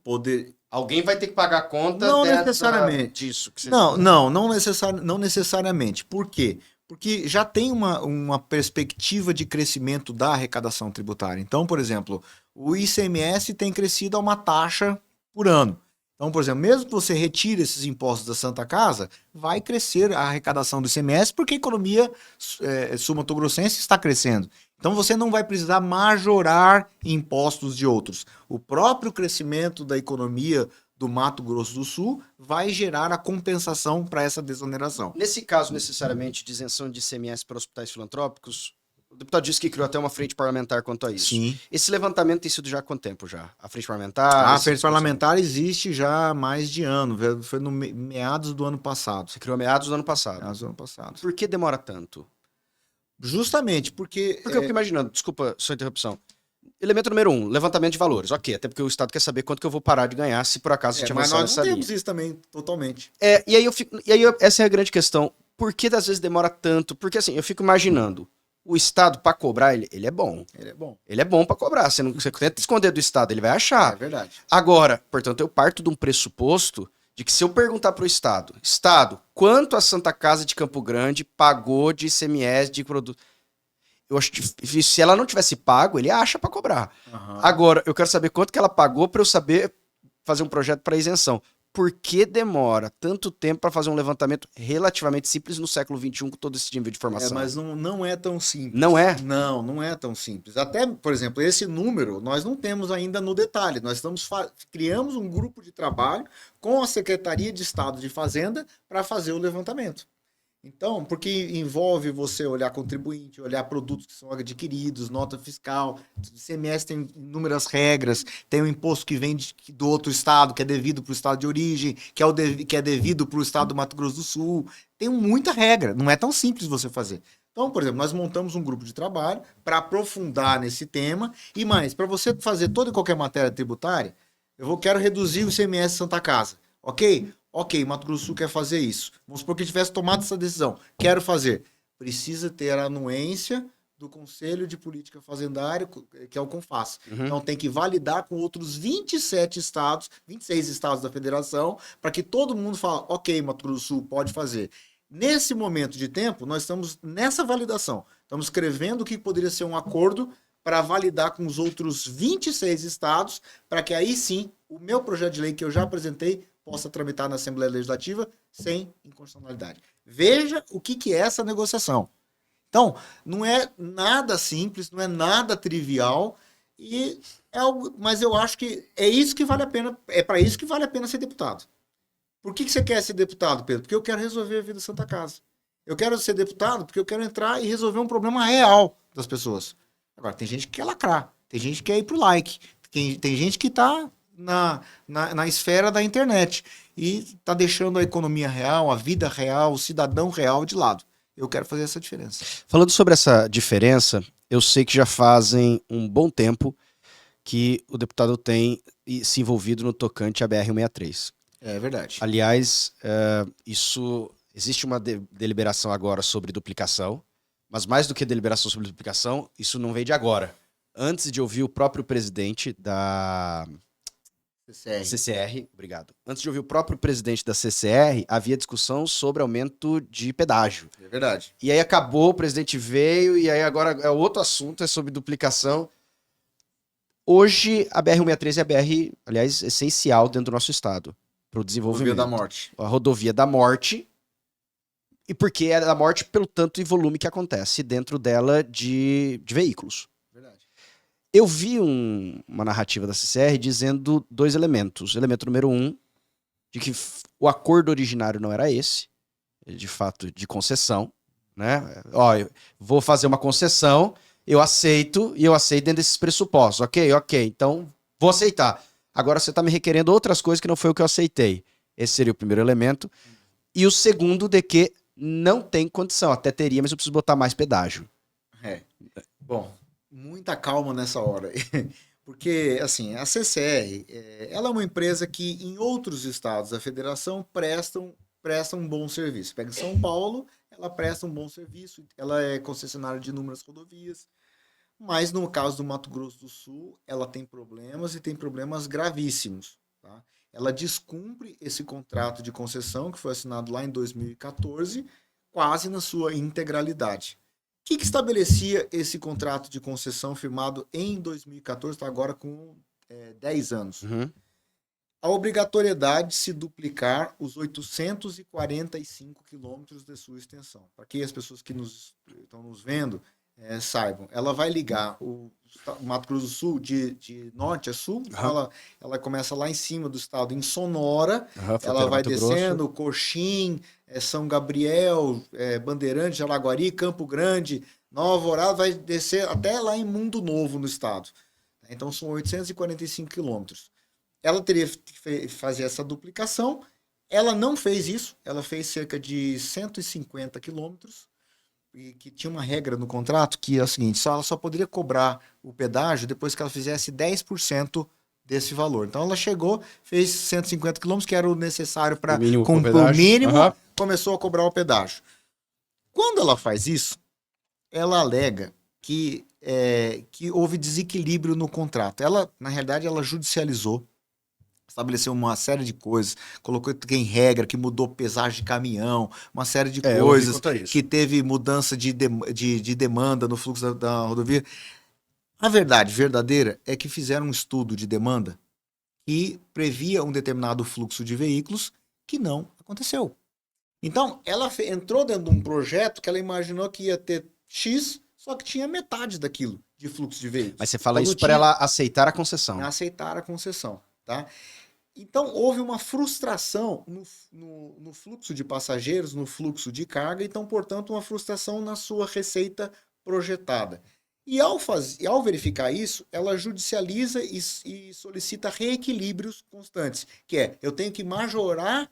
poder... Alguém vai ter que pagar a conta não necessariamente disso. Que você... Não necessariamente. Por quê? Porque já tem uma perspectiva de crescimento da arrecadação tributária. Então, por exemplo, o ICMS tem crescido a uma taxa por ano. Então, por exemplo, mesmo que você retire esses impostos da Santa Casa, vai crescer a arrecadação do ICMS porque a economia sul-mato-grossense está crescendo. Então você não vai precisar majorar impostos de outros. O próprio crescimento da economia do Mato Grosso do Sul vai gerar a compensação para essa desoneração. Nesse caso, necessariamente, de isenção de ICMS para hospitais filantrópicos, o deputado disse que criou até uma frente parlamentar quanto a isso. Sim. Esse levantamento tem sido já há quanto tempo já? A frente parlamentar? A frente parlamentar existe já há mais de ano. Foi no meados do ano passado. Você criou meados do ano passado. Meados do ano passado. Por que demora tanto? Justamente porque... Porque eu fico imaginando, desculpa sua interrupção. Elemento número 1, levantamento de valores. Ok, até porque o Estado quer saber quanto que eu vou parar de ganhar se por acaso a gente mas avançar nós nessa não temos linha. isso também, totalmente. Essa é a grande questão. Por que às vezes demora tanto? Porque assim, eu fico imaginando, o Estado para cobrar, ele é bom. Ele é bom. Ele é bom para cobrar. Você tenta esconder do Estado, ele vai achar. É verdade. Agora, portanto, eu parto de um pressuposto de que se eu perguntar para o Estado, quanto a Santa Casa de Campo Grande pagou de ICMS de produto? Eu acho que se ela não tivesse pago, ele acha para cobrar. Uhum. Agora, eu quero saber quanto que ela pagou para eu saber fazer um projeto para isenção. Por que demora tanto tempo para fazer um levantamento relativamente simples no século XXI com todo esse nível de informação? Mas não é tão simples. Não é? Não é tão simples. Até, por exemplo, esse número nós não temos ainda no detalhe. Nós criamos um grupo de trabalho com a Secretaria de Estado de Fazenda para fazer o levantamento. Então, porque envolve você olhar contribuinte, olhar produtos que são adquiridos, nota fiscal, o ICMS tem inúmeras regras, tem o imposto que vem do outro estado, que é devido para o estado de origem, que é devido para o estado do Mato Grosso do Sul. Tem muita regra, não é tão simples você fazer. Então, por exemplo, nós montamos um grupo de trabalho para aprofundar nesse tema e mais, para você fazer toda e qualquer matéria tributária, quero reduzir o ICMS Santa Casa, ok? Ok, Mato Grosso do Sul quer fazer isso. Vamos supor que tivesse tomado essa decisão. Quero fazer. Precisa ter a anuência do Conselho de Política Fazendária, que é o CONFAS. Uhum. Então tem que validar com outros 26 estados da federação, para que todo mundo fale, ok, Mato Grosso do Sul pode fazer. Nesse momento de tempo, nós estamos nessa validação. Estamos escrevendo o que poderia ser um acordo para validar com os outros 26 estados, para que aí sim, o meu projeto de lei que eu já apresentei possa tramitar na Assembleia Legislativa sem inconstitucionalidade. Veja o que é essa negociação. Então, não é nada simples, não é nada trivial, mas eu acho que é isso que vale a pena, é para isso que vale a pena ser deputado. Por que você quer ser deputado, Pedro? Porque eu quero resolver a vida da Santa Casa. Eu quero ser deputado porque eu quero entrar e resolver um problema real das pessoas. Agora, tem gente que quer lacrar, tem gente que quer ir pro like, tem gente que está na esfera da internet e está deixando a economia real, a vida real, o cidadão real de lado. eu quero fazer essa diferença. Falando sobre essa diferença, eu sei que já fazem um bom tempo que o deputado tem se envolvido no tocante à BR-163. É verdade. Aliás, existe uma deliberação agora sobre duplicação, mas mais do que deliberação sobre duplicação, isso não veio de agora. Antes de ouvir o próprio presidente da CCR, obrigado. Antes de ouvir o próprio presidente da CCR, havia discussão sobre aumento de pedágio. É verdade. E aí acabou, o presidente veio, e aí agora é outro assunto, é sobre duplicação. Hoje, a BR-163 é a BR, aliás, essencial dentro do nosso estado, para o desenvolvimento. Rodovia da Morte. A rodovia da morte. E porque é da morte pelo tanto e volume que acontece dentro dela de veículos. Verdade. Eu vi uma narrativa da CCR dizendo 2 elementos. Elemento número 1, de que o acordo originário não era esse, de fato, de concessão, né? Ó, eu vou fazer uma concessão, eu aceito, e eu aceito dentro desses pressupostos. Ok, então vou aceitar. Agora você está me requerendo outras coisas que não foi o que eu aceitei. Esse seria o primeiro elemento. E o segundo, de que não tem condição. Até teria, mas eu preciso botar mais pedágio. Bom, muita calma nessa hora. Porque, assim, a CCR, ela é uma empresa que em outros estados da federação presta um bom serviço. Pega São Paulo, ela presta um bom serviço, ela é concessionária de inúmeras rodovias, mas no caso do Mato Grosso do Sul, ela tem problemas e tem problemas gravíssimos. Tá? Ela descumpre esse contrato de concessão que foi assinado lá em 2014, quase na sua integralidade. O que estabelecia esse contrato de concessão firmado em 2014, está agora com 10 anos? Uhum. A obrigatoriedade de se duplicar os 845 quilômetros de sua extensão. Para que as pessoas que estão nos vendo saibam, ela vai ligar o Mato Grosso do Sul de norte a sul, Uhum. ela começa lá em cima do estado, em Sonora, ela vai Mato descendo, Grosso. Coxim, São Gabriel, Bandeirantes, Araguari, Campo Grande, Nova Alvorada, vai descer até lá em Mundo Novo, no estado. Então são 845 quilômetros. Ela teria que fazer essa duplicação, ela não fez isso, ela fez cerca de 150 quilômetros, e que tinha uma regra no contrato que é o seguinte, ela só poderia cobrar o pedágio depois que ela fizesse 10% desse valor. Então ela chegou, fez 150 quilômetros, que era o necessário para cumprir o mínimo, começou a cobrar o pedágio. Quando ela faz isso, ela alega que houve desequilíbrio no contrato. Ela, na realidade, ela judicializou, estabeleceu uma série de coisas, colocou em regra que mudou pesagem de caminhão, uma série de coisas, que teve mudança de demanda no fluxo da rodovia. A verdade verdadeira é que fizeram um estudo de demanda que previa um determinado fluxo de veículos que não aconteceu. Então, ela entrou dentro de um projeto que ela imaginou que ia ter X, só que tinha metade daquilo de fluxo de veículos. Mas você fala isso para ela aceitar a concessão. Aceitar a concessão, tá? Então, houve uma frustração no fluxo de passageiros, no fluxo de carga, então, portanto, uma frustração na sua receita projetada. E ao verificar isso, ela judicializa e solicita reequilíbrios constantes, que eu tenho que majorar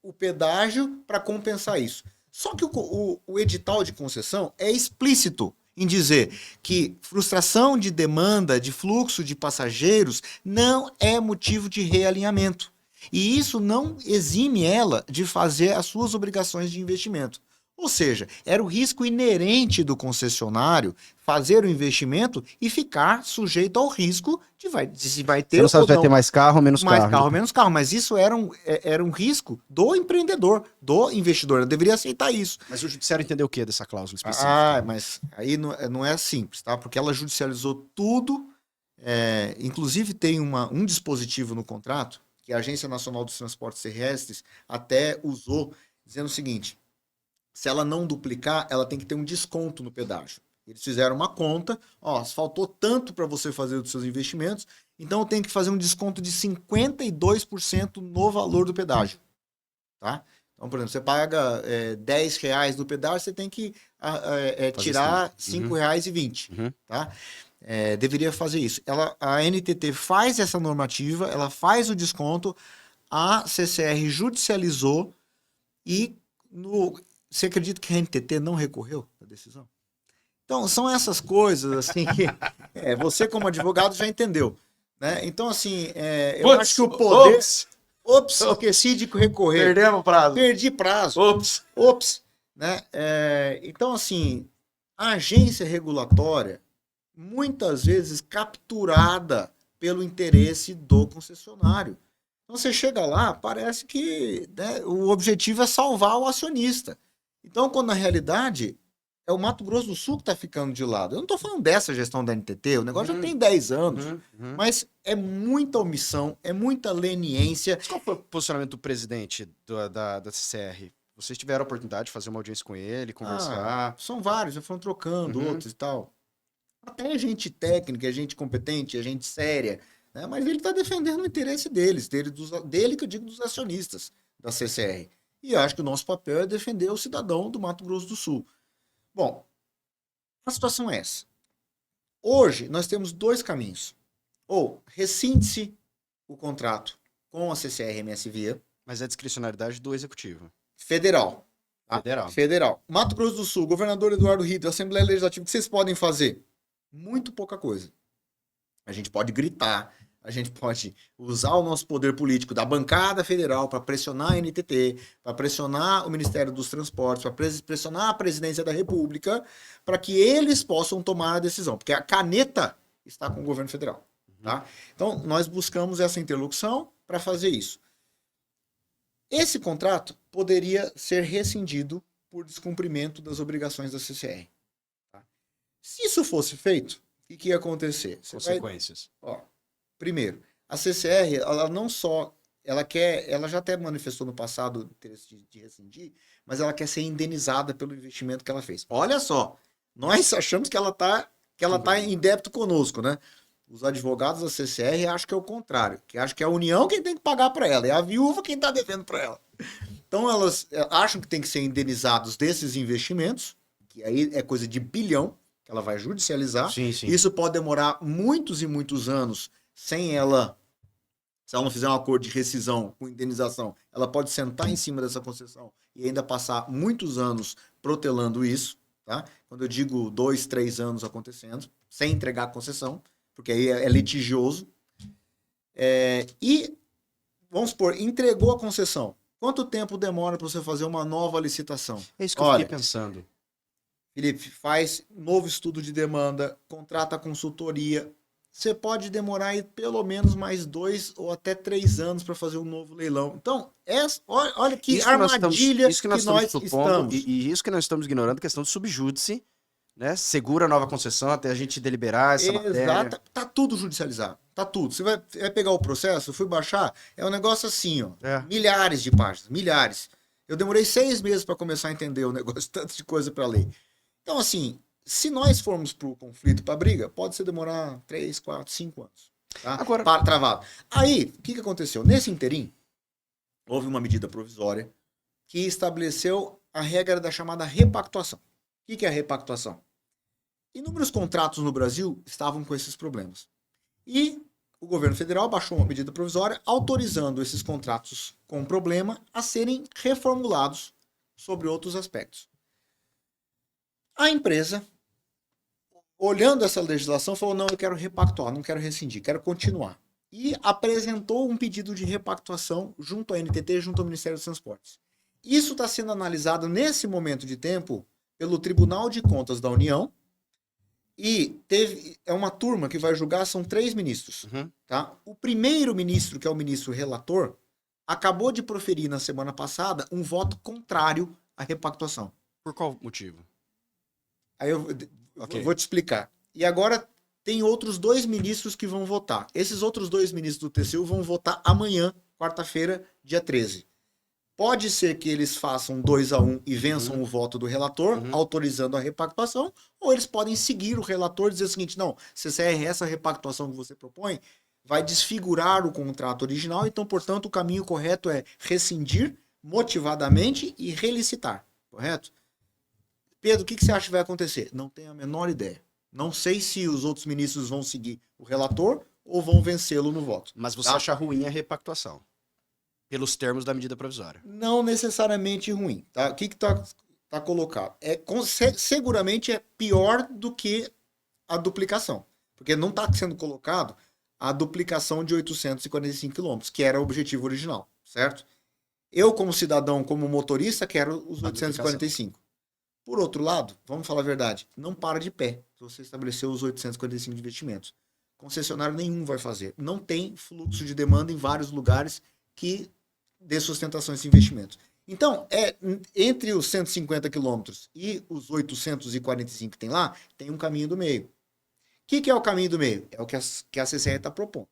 o pedágio para compensar isso. Só que o edital de concessão é explícito em dizer que frustração de demanda, de fluxo de passageiros, não é motivo de realinhamento. E isso não exime ela de fazer as suas obrigações de investimento. Ou seja, era o risco inerente do concessionário fazer o investimento e ficar sujeito ao risco de se vai ter. Você não sabe se vai ter mais carro ou menos carro. Mais carro ou menos carro, mas isso era um risco do empreendedor, do investidor. Eu deveria aceitar isso. Mas o judiciário entendeu o que dessa cláusula específica? Mas aí não é simples, tá? Porque ela judicializou tudo. Inclusive tem um dispositivo no contrato que a Agência Nacional dos Transportes Terrestres até usou, dizendo o seguinte: se ela não duplicar, ela tem que ter um desconto no pedágio. Eles fizeram uma conta, faltou tanto para você fazer os seus investimentos, então eu tenho que fazer um desconto de 52% no valor do pedágio. Tá? Então, por exemplo, você paga R$10 do pedágio, você tem que tirar R$5,20. Uhum. Tá? Deveria fazer isso. A NTT faz essa normativa, ela faz o desconto, a CCR judicializou e Você acredita que a NTT não recorreu à decisão? Então, são essas coisas, assim, que você como advogado já entendeu, né? Então, assim, eu acho que o poder... Ops, esqueci de recorrer. Perdemos o prazo. Perdi prazo. Ops. Né? Então, assim, a agência regulatória, muitas vezes capturada pelo interesse do concessionário. Então, você chega lá, parece que, né, o objetivo é salvar o acionista. Então, quando na realidade é o Mato Grosso do Sul que está ficando de lado. Eu não estou falando dessa gestão da NTT, o negócio já tem 10 anos, mas é muita omissão, é muita leniência. Mas qual foi o posicionamento do presidente da CCR? Vocês tiveram a oportunidade de fazer uma audiência com ele, conversar? São vários, já foram trocando, outros e tal. Até gente técnica, gente competente, gente séria, né? Mas ele está defendendo o interesse dele que eu digo dos acionistas da CCR. E eu acho que o nosso papel é defender o cidadão do Mato Grosso do Sul. Bom, a situação é essa. Hoje, nós temos 2 caminhos. Ou rescinde-se o contrato com a CCR-MS Via. Mas é discricionalidade do executivo. Federal. Tá? Federal. Mato Grosso do Sul, governador Eduardo Ritter, Assembleia Legislativa, o que vocês podem fazer? Muito pouca coisa. A gente pode gritar, a gente pode usar o nosso poder político da bancada federal para pressionar a NTT, para pressionar o Ministério dos Transportes, para pressionar a Presidência da República, para que eles possam tomar a decisão. Porque a caneta está com o governo federal. Tá? Então, nós buscamos essa interlocução para fazer isso. Esse contrato poderia ser rescindido por descumprimento das obrigações da CCR. Tá? Se isso fosse feito, o que ia acontecer? Consequências. Primeiro, a CCR, ela não só, ela já até manifestou no passado o interesse de rescindir, mas ela quer ser indenizada pelo investimento que ela fez. Olha só, nós achamos que ela tá em débito conosco, né? Os advogados da CCR acham que é o contrário, que acham que é a União quem tem que pagar para ela, é a viúva quem está devendo para ela. Então elas acham que tem que ser indenizados desses investimentos, que aí é coisa de bilhão, que ela vai judicializar. Sim. Isso pode demorar muitos e muitos anos sem ela, se ela não fizer um acordo de rescisão com indenização, ela pode sentar em cima dessa concessão e ainda passar muitos anos protelando isso, tá? Quando eu digo 2, 3 anos acontecendo, sem entregar a concessão, porque aí é litigioso. E, vamos supor, entregou a concessão. Quanto tempo demora para você fazer uma nova licitação? É isso que eu fiquei pensando. Felipe, faz novo estudo de demanda, contrata consultoria. Você pode demorar aí pelo menos mais 2 ou até 3 anos para fazer um novo leilão. Então, olha que armadilha que nós estamos. E isso que nós estamos ignorando, a questão do subjúdice, né? Segura a nova concessão até a gente deliberar essa matéria. Exato, tá tudo judicializado, tá tudo. Você vai pegar o processo, eu fui baixar, é um negócio assim, ó, milhares de páginas, milhares. Eu demorei 6 meses para começar a entender o negócio, tanto de coisa para ler. Então, assim, se nós formos pro conflito, pra briga, pode demorar 3, 4, 5 anos. Tá? Agora... travado. Aí, o que aconteceu? Nesse interim, houve uma medida provisória que estabeleceu a regra da chamada repactuação. O que é a repactuação? Inúmeros contratos no Brasil estavam com esses problemas. E o governo federal baixou uma medida provisória autorizando esses contratos com problema a serem reformulados sobre outros aspectos. A empresa, olhando essa legislação, falou, não, eu quero repactuar, não quero rescindir, quero continuar. E apresentou um pedido de repactuação junto à NTT, junto ao Ministério dos Transportes. Isso está sendo analisado nesse momento de tempo pelo Tribunal de Contas da União, e é uma turma que vai julgar, são 3 ministros. Tá? O primeiro ministro, que é o ministro relator, acabou de proferir na semana passada um voto contrário à repactuação. Por qual motivo? Aí eu vou te explicar. E agora tem outros 2 ministros que vão votar. Esses outros 2 ministros do TCU vão votar amanhã, quarta-feira, dia 13. Pode ser que eles façam 2-1 e vençam o voto do relator, autorizando a repactuação, ou eles podem seguir o relator e dizer o seguinte, não, CCR, essa repactuação que você propõe vai desfigurar o contrato original, então, portanto, o caminho correto é rescindir motivadamente e relicitar, correto? Pedro, o que você acha que vai acontecer? Não tenho a menor ideia. Não sei se os outros ministros vão seguir o relator ou vão vencê-lo no voto. Mas você acha ruim a repactuação? Pelos termos da medida provisória. Não necessariamente ruim. Tá? O que está Está colocado. Seguramente é pior do que a duplicação. Porque não está sendo colocado a duplicação de 845 quilômetros, que era o objetivo original, certo? Eu, como cidadão, como motorista, quero os 845. Por outro lado, vamos falar a verdade, não para de pé se você estabeleceu os 845 de investimentos. Concessionário nenhum vai fazer. Não tem fluxo de demanda em vários lugares que dê sustentação a esses investimentos. Então, entre os 150 quilômetros e os 845 que tem lá, tem um caminho do meio. O que é o caminho do meio? É o que a CCR está propondo.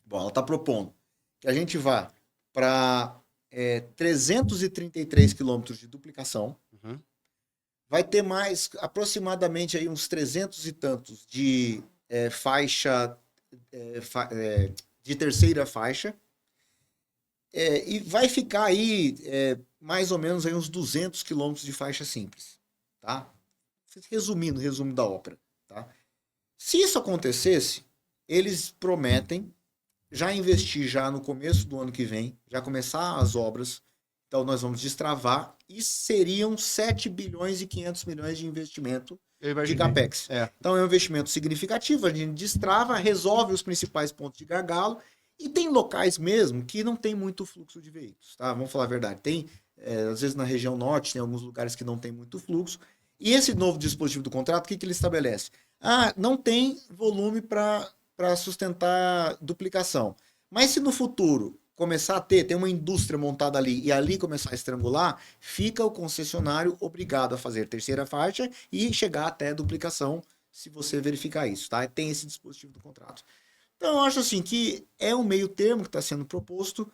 Bom, ela está propondo que a gente vá para 333 quilômetros de duplicação. Uhum. Vai ter mais, aproximadamente aí uns 300 e tantos de faixa, de terceira faixa. E vai ficar aí mais ou menos aí uns 200 quilômetros de faixa simples. Tá? Resumindo, resumo da ópera. Tá? Se isso acontecesse, eles prometem já investir já no começo do ano que vem, já começar as obras. Então nós vamos destravar e seriam 7 bilhões e 500 milhões de investimento de CAPEX. Então é um investimento significativo, a gente destrava, resolve os principais pontos de gargalo e tem locais mesmo que não tem muito fluxo de veículos. Tá? Vamos falar a verdade. Tem, às vezes na região norte, tem alguns lugares que não tem muito fluxo. E esse novo dispositivo do contrato, o que ele estabelece? Não tem volume para sustentar duplicação. Mas se no futuro começar a ter uma indústria montada ali e ali começar a estrangular, fica o concessionário obrigado a fazer terceira faixa e chegar até a duplicação, se você verificar isso, tá? Tem esse dispositivo do contrato. Então, eu acho assim que é um meio termo que está sendo proposto.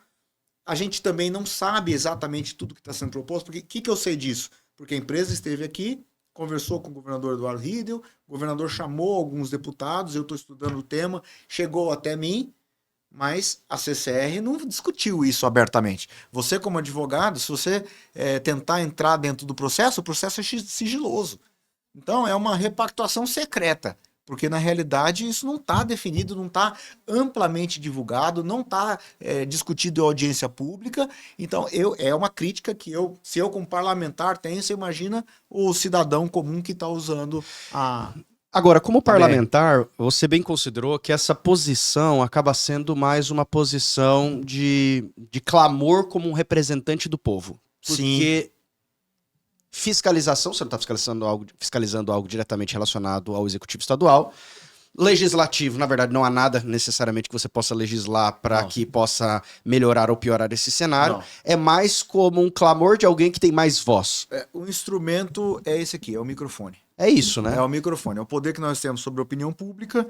A gente também não sabe exatamente tudo que está sendo proposto, porque o que eu sei disso? Porque a empresa esteve aqui, conversou com o governador Eduardo Riedel, o governador chamou alguns deputados, eu estou estudando o tema, chegou até mim, mas a CCR não discutiu isso abertamente. Você, como advogado, se você tentar entrar dentro do processo, o processo é sigiloso. Então, é uma repactuação secreta, porque, na realidade, isso não está definido, não está amplamente divulgado, não está discutido em audiência pública. Então, é uma crítica que se eu como parlamentar tenho, você imagina o cidadão comum que está usando a... Agora, como parlamentar, você bem considerou que essa posição acaba sendo mais uma posição de clamor como um representante do povo. Porque Sim. Fiscalização, você não está fiscalizando algo diretamente relacionado ao executivo estadual. Legislativo, na verdade, não há nada necessariamente que você possa legislar para que possa melhorar ou piorar esse cenário. Não. É mais como um clamor de alguém que tem mais voz. O instrumento é esse aqui, é o microfone. É isso, né? É o microfone, é o poder que nós temos sobre a opinião pública.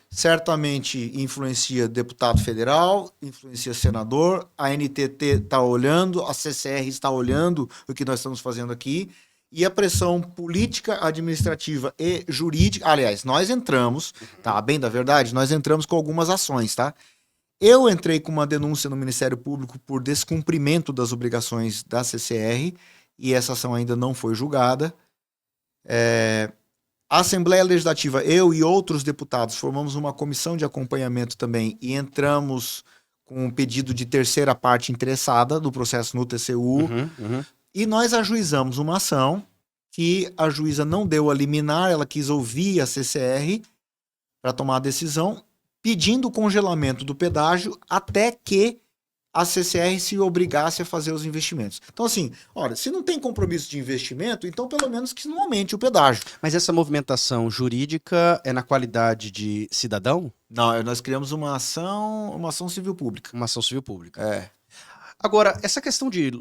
Certamente influencia deputado federal, influencia senador, a NTT está olhando, a CCR está olhando o que nós estamos fazendo aqui, e a pressão política, administrativa e jurídica. Aliás, nós entramos, tá? Bem da verdade, nós entramos com algumas ações, tá? Eu entrei com uma denúncia no Ministério Público por descumprimento das obrigações da CCR, e essa ação ainda não foi julgada. A Assembleia Legislativa, eu e outros deputados, formamos uma comissão de acompanhamento também e entramos com um pedido de terceira parte interessada do processo no TCU. E nós ajuizamos uma ação que a juíza não deu a liminar, ela quis ouvir a CCR para tomar a decisão, pedindo o congelamento do pedágio até que a CCR se obrigasse a fazer os investimentos. Então, assim, olha, se não tem compromisso de investimento, então pelo menos que não aumente o pedágio. Mas essa movimentação jurídica é na qualidade de cidadão? Não, nós criamos uma ação civil pública. Uma ação civil pública. Agora, essa questão de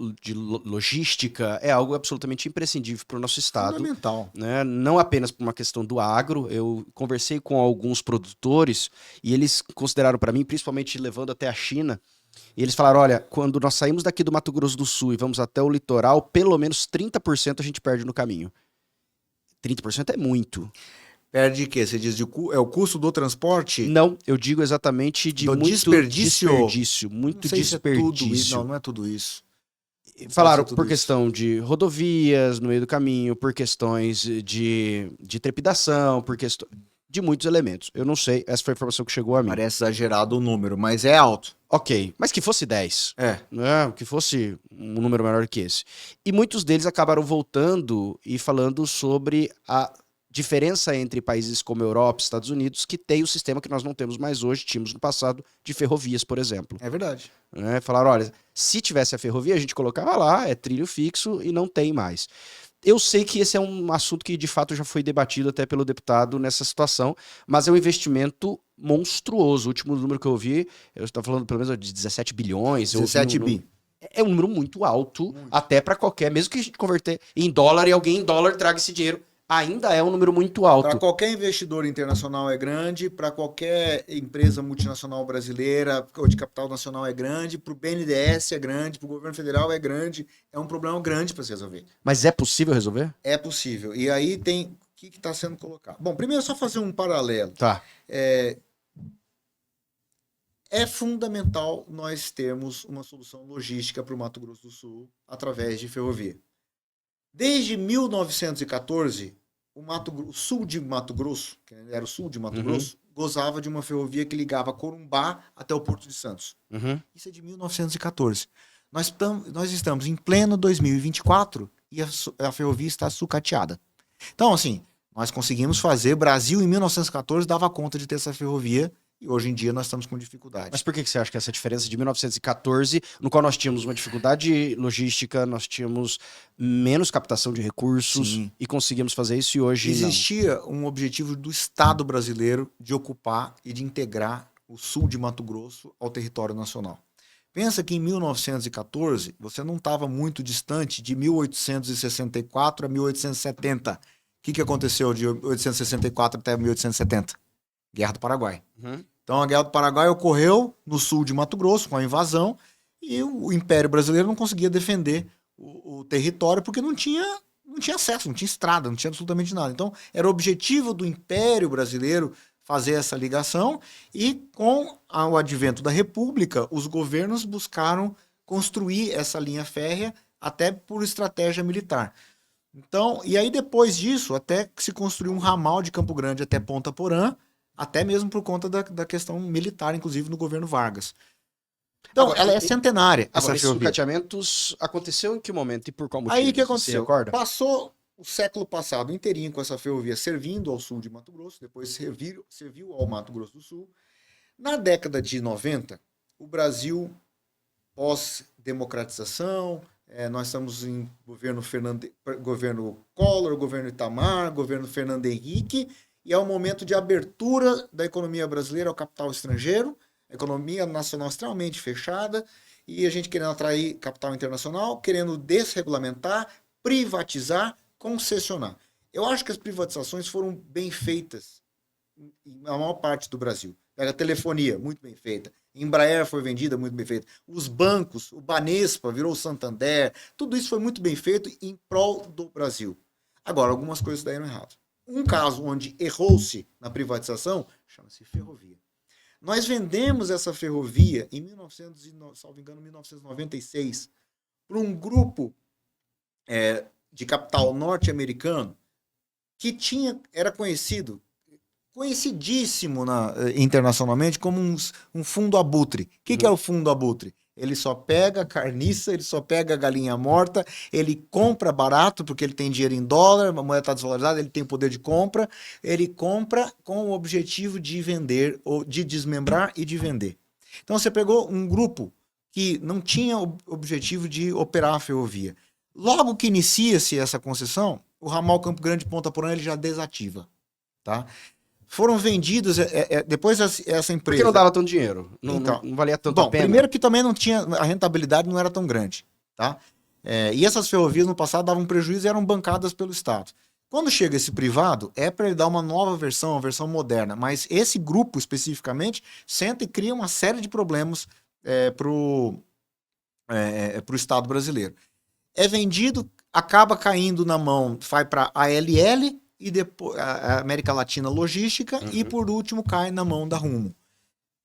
logística é algo absolutamente imprescindível para o nosso estado. Fundamental. Né? Não apenas por uma questão do agro. Eu conversei com alguns produtores e eles consideraram para mim, principalmente levando até a China, e eles falaram, olha, quando nós saímos daqui do Mato Grosso do Sul e vamos até o litoral, pelo menos 30% a gente perde no caminho. 30% é muito. Perde de quê? Você diz é o custo do transporte? Não, eu digo exatamente de do muito desperdício. Muito não sei desperdício. Se é tudo isso. Não é tudo isso. Falaram por questão de rodovias no meio do caminho, por questões de trepidação, por questões... de muitos elementos. Eu não sei, essa foi a informação que chegou a mim. Parece exagerado o número, mas é alto. Ok, mas que fosse 10. É. Né? Que fosse um número menor que esse. E muitos deles acabaram voltando e falando sobre a diferença entre países como Europa e Estados Unidos, que tem o sistema que nós não temos mais hoje, tínhamos no passado, de ferrovias, por exemplo. É verdade. Né? Falaram, olha, se tivesse a ferrovia, a gente colocava lá, é trilho fixo e não tem mais. Eu sei que esse é um assunto que de fato já foi debatido até pelo deputado nessa situação, mas é um investimento monstruoso. O último número que eu vi, eu estava falando pelo menos de 17 bilhões. 17 bi. É um número muito alto, até para qualquer, mesmo que a gente converter em dólar e alguém em dólar traga esse dinheiro, ainda é um número muito alto. Para qualquer investidor internacional é grande, para qualquer empresa multinacional brasileira ou de capital nacional é grande, para o BNDES é grande, para o governo federal é grande, é um problema grande para se resolver. Mas é possível resolver? É possível. E aí tem o que está sendo colocado. Bom, primeiro só fazer um paralelo. Tá. É fundamental nós termos uma solução logística para o Mato Grosso do Sul através de ferrovia. Desde 1914, o sul de Mato Grosso, que era o sul de Mato Grosso, gozava de uma ferrovia que ligava Corumbá até o Porto de Santos. Isso é de 1914. Nós estamos em pleno 2024 e a ferrovia está sucateada. Então, assim, nós conseguimos fazer. Brasil, em 1914, dava conta de ter essa ferrovia. E hoje em dia nós estamos com dificuldade. Mas por que você acha que essa diferença de 1914, no qual nós tínhamos uma dificuldade logística, nós tínhamos menos captação de recursos e conseguimos fazer isso e hoje existia um objetivo do Estado brasileiro de ocupar e de integrar o sul de Mato Grosso ao território nacional. Pensa que em 1914 você não estava muito distante de 1864 a 1870. O que aconteceu de 1864 até 1870? Guerra do Paraguai. Então a Guerra do Paraguai ocorreu no sul de Mato Grosso com a invasão e o Império Brasileiro não conseguia defender o território porque não tinha acesso, não tinha estrada, não tinha absolutamente nada. Então era o objetivo do Império Brasileiro fazer essa ligação e com o advento da República, os governos buscaram construir essa linha férrea até por estratégia militar. Então, e aí depois disso, até que se construiu um ramal de Campo Grande até Ponta Porã, até mesmo por conta da questão militar, inclusive no governo Vargas. Então, ela é centenária, essa ferrovia. Esses ferrovia. sucateamentos aconteceu em que momento e por qual motivo? Aí o que aconteceu? Você Passou o século passado inteirinho com essa ferrovia servindo ao sul de Mato Grosso, depois serviu ao Mato Grosso do Sul. Na década de 90, o Brasil, pós-democratização, nós estamos em governo Collor, governo Itamar, governo Fernando Henrique, e é um momento de abertura da economia brasileira ao capital estrangeiro, a economia nacional extremamente fechada, e a gente querendo atrair capital internacional, querendo desregulamentar, privatizar, concessionar. Eu acho que as privatizações foram bem feitas na maior parte do Brasil. A telefonia, muito bem feita. Embraer foi vendida, muito bem feita. Os bancos, o Banespa virou o Santander, tudo isso foi muito bem feito em prol do Brasil. Agora, algumas coisas deram errado. Um caso onde errou-se na privatização chama-se ferrovia. Nós vendemos essa ferrovia em 1996 para um grupo de capital norte-americano que era conhecidíssimo internacionalmente como um fundo abutre. O que é o fundo abutre? Ele só pega carniça, ele só pega galinha morta, ele compra barato porque ele tem dinheiro em dólar, a moeda está desvalorizada, ele tem poder de compra, ele compra com o objetivo de vender, ou de desmembrar e de vender. Então você pegou um grupo que não tinha o objetivo de operar a ferrovia. Logo que inicia-se essa concessão, o ramal Campo Grande Ponta Porã ele já desativa. Tá? Foram vendidos, depois essa empresa... Por que não dava tanto dinheiro? Não valia tanto a pena? Primeiro que também não tinha, a rentabilidade não era tão grande. Tá? E essas ferrovias no passado davam prejuízo e eram bancadas pelo Estado. Quando chega esse privado, é para ele dar uma nova versão, uma versão moderna. Mas esse grupo, especificamente, senta e cria uma série de problemas para o Estado brasileiro. É vendido, acaba caindo na mão, vai para a ALL, e depois a América Latina Logística, e por último cai na mão da Rumo.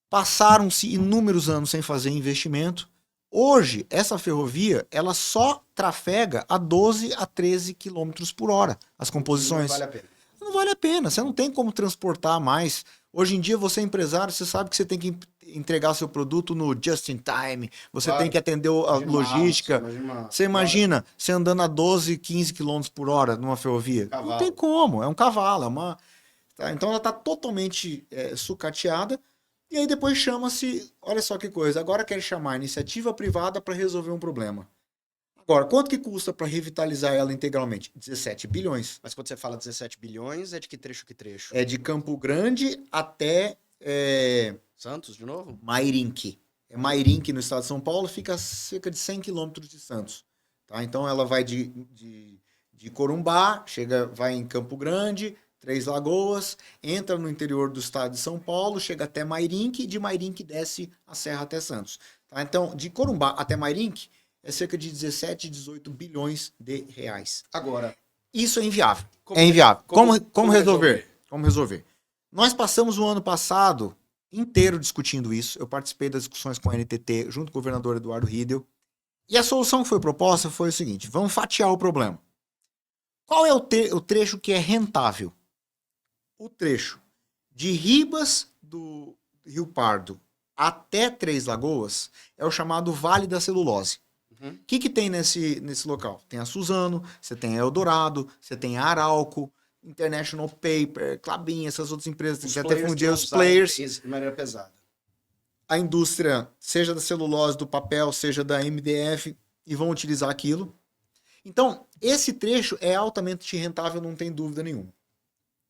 Passaram-se inúmeros anos sem fazer investimento. Hoje, essa ferrovia, ela só trafega a 12 a 13 km por hora, as composições. Não vale a pena. não vale a pena. Você não tem como transportar mais. Hoje em dia, você é empresário, você sabe que você tem que entregar seu produto no just in time, você tem que atender a logística. Você imagina você andando a 12, 15 km por hora numa ferrovia? Não tem como, é um cavalo. Tá? Então ela está totalmente sucateada. E aí depois chama-se, olha só que coisa, agora quer chamar iniciativa privada para resolver um problema. Agora, quanto que custa para revitalizar ela integralmente? 17 bilhões. Mas quando você fala 17 bilhões, é de que trecho que trecho? É de Campo Grande até... Santos, de novo? Mairinque. Mairinque, no estado de São Paulo, fica a cerca de 100 quilômetros de Santos. Tá? Então ela vai de Corumbá, vai em Campo Grande, Três Lagoas, entra no interior do estado de São Paulo, chega até Mairinque, e de Mairinque desce a serra até Santos. Tá? Então, de Corumbá até Mairinque, é cerca de 17, 18 bilhões de reais. Agora, isso é inviável. É inviável. Como resolver? Como resolver? Nós passamos o ano passado inteiro discutindo isso. Eu participei das discussões com a NTT, junto com o governador Eduardo Riedel. E a solução que foi proposta foi o seguinte: vamos fatiar o problema. Qual é o trecho que é rentável? O trecho de Ribas do Rio Pardo até Três Lagoas é o chamado Vale da Celulose. O que tem nesse local? Tem a Suzano, você tem a Eldorado, você tem a Arauco, International Paper, Klabin, essas outras empresas que até fundiam os players. De maneira pesada. A indústria, seja da celulose, do papel, seja da MDF, e vão utilizar aquilo. Então, esse trecho é altamente rentável, não tem dúvida nenhuma.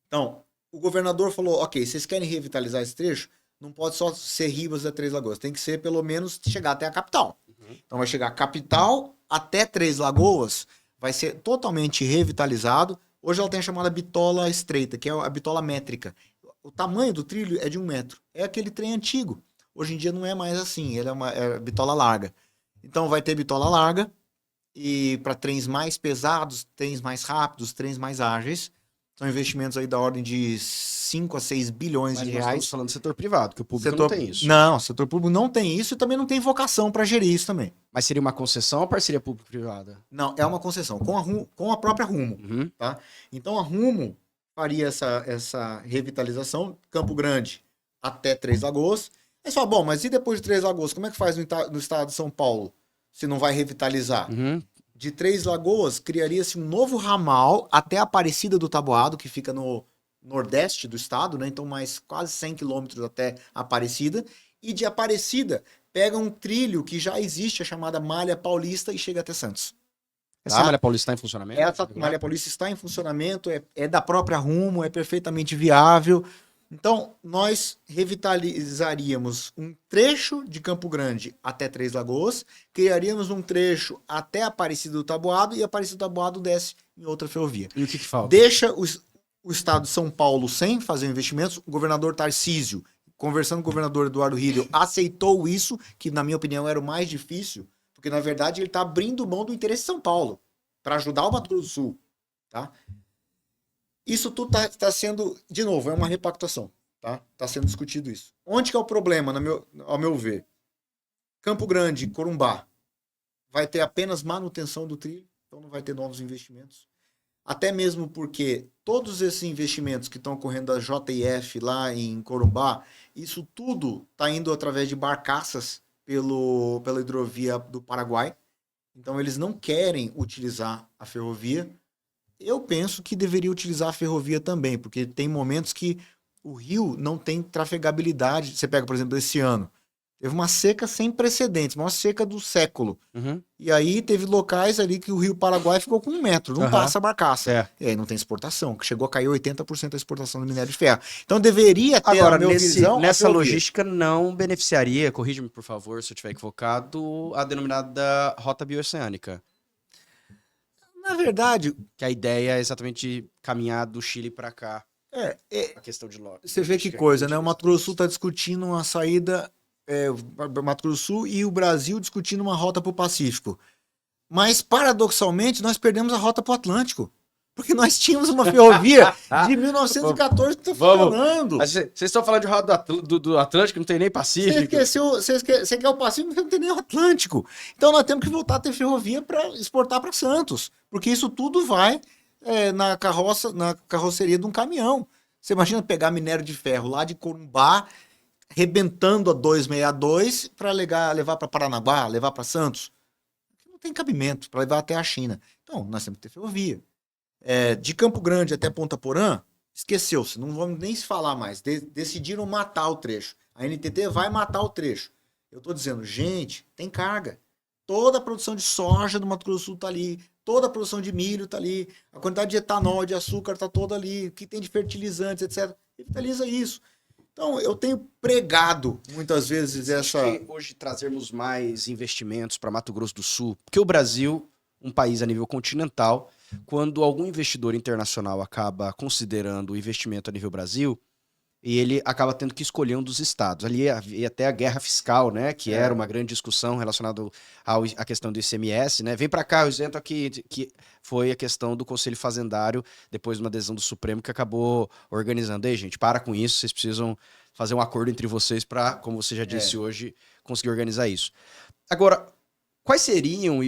Então, o governador falou, ok, vocês querem revitalizar esse trecho? Não pode só ser Ribas da Três Lagoas, tem que ser pelo menos chegar até a capital. Então vai chegar a capital até Três Lagoas, vai ser totalmente revitalizado. Hoje ela tem a chamada bitola estreita, que é a bitola métrica. O tamanho do trilho é de 1 metro. É aquele trem antigo. Hoje em dia não é mais assim, ele é bitola larga. Então vai ter bitola larga, e para trens mais pesados, trens mais rápidos, trens mais ágeis. São investimentos aí da ordem de 5 a 6 bilhões de reais. Estamos falando do setor privado, que o público não tem isso. Não, o setor público não tem isso e também não tem vocação para gerir isso também. Mas seria uma concessão ou parceria público-privada? Não, é uma concessão, com a própria Rumo. Tá? Então a Rumo faria essa revitalização, Campo Grande até Três Lagoas. Aí você fala, bom, mas e depois de Três Lagoas, como é que faz no estado de São Paulo, se não vai revitalizar? De Três Lagoas, criaria-se um novo ramal até Aparecida do Taboado, que fica no nordeste do estado, né? Então mais quase 100 quilômetros até Aparecida. E de Aparecida, pega um trilho que já existe, a chamada Malha Paulista, e chega até Santos. Essa Malha Paulista está em funcionamento? Essa Malha Paulista está em funcionamento, é da própria Rumo, é perfeitamente viável. Então, nós revitalizaríamos um trecho de Campo Grande até Três Lagoas, criaríamos um trecho até Aparecida do Taboado, e Aparecida do Taboado desce em outra ferrovia. E o que falta? Deixa o estado de São Paulo sem fazer investimentos. O governador Tarcísio, conversando com o governador Eduardo Riedel, aceitou isso, que na minha opinião era o mais difícil, porque na verdade ele está abrindo mão do interesse de São Paulo para ajudar o Mato Grosso do Sul. Tá? Isso tudo está sendo, de novo, é uma repactuação. Tá? Tá sendo discutido isso. Onde que é o problema, ao meu ver? Campo Grande, Corumbá, vai ter apenas manutenção do trilho, então não vai ter novos investimentos. Até mesmo porque todos esses investimentos que estão ocorrendo da JF lá em Corumbá, isso tudo está indo através de barcaças pela hidrovia do Paraguai. Então eles não querem utilizar a ferrovia. Eu penso que deveria utilizar a ferrovia também, porque tem momentos que o rio não tem trafegabilidade. Você pega, por exemplo, esse ano. Teve uma seca sem precedentes, uma seca do século. E aí teve locais ali que o Rio Paraguai ficou com 1 metro, não passa a barcaça. E aí não tem exportação, que chegou a cair 80% da exportação do minério de ferro. Então deveria ter, agora, nessa logística não beneficiaria, corrige-me por favor se eu estiver equivocado, a denominada rota bioceânica. Na verdade... Que a ideia é exatamente caminhar do Chile para cá. A questão de lógica. Você vê que coisa, né? O Mato Grosso do Sul está discutindo uma saída... o Mato Grosso do Sul e o Brasil discutindo uma rota para o Pacífico. Mas, paradoxalmente, nós perdemos a rota para o Atlântico. Porque nós tínhamos uma ferrovia de 1914 que está funcionando. Vocês estão falando de rota do Atlântico, não tem nem Pacífico. Você quer o Pacífico, mas não tem nem o Atlântico. Então nós temos que voltar a ter ferrovia para exportar para Santos. Porque isso tudo vai na carroceria de um caminhão. Você imagina pegar minério de ferro lá de Corumbá, rebentando a 262 para levar para Paranaguá, levar para Santos. Não tem cabimento para levar até a China. Então, nós temos que ter ferrovia. De Campo Grande até Ponta Porã, esqueceu-se, não vamos nem se falar mais. Decidiram matar o trecho. A NTT vai matar o trecho. Eu estou dizendo, gente, tem carga. Toda a produção de soja do Mato Grosso do Sul está ali, toda a produção de milho está ali, a quantidade de etanol, de açúcar está toda ali, o que tem de fertilizantes, etc. Revitaliza isso. Então, eu tenho pregado muitas vezes essa... Acho que hoje trazermos mais investimentos para Mato Grosso do Sul, porque o Brasil, um país a nível continental, quando algum investidor internacional acaba considerando o investimento a nível Brasil, e ele acaba tendo que escolher um dos estados. Ali havia até a guerra fiscal, né, que era uma grande discussão relacionada à questão do ICMS, né? Vem para cá, o isento aqui, que foi a questão do Conselho Fazendário, depois de uma decisão do Supremo, que acabou organizando. Ei, gente, para com isso, vocês precisam fazer um acordo entre vocês para, como você já disse hoje, conseguir organizar isso. Agora, quais seriam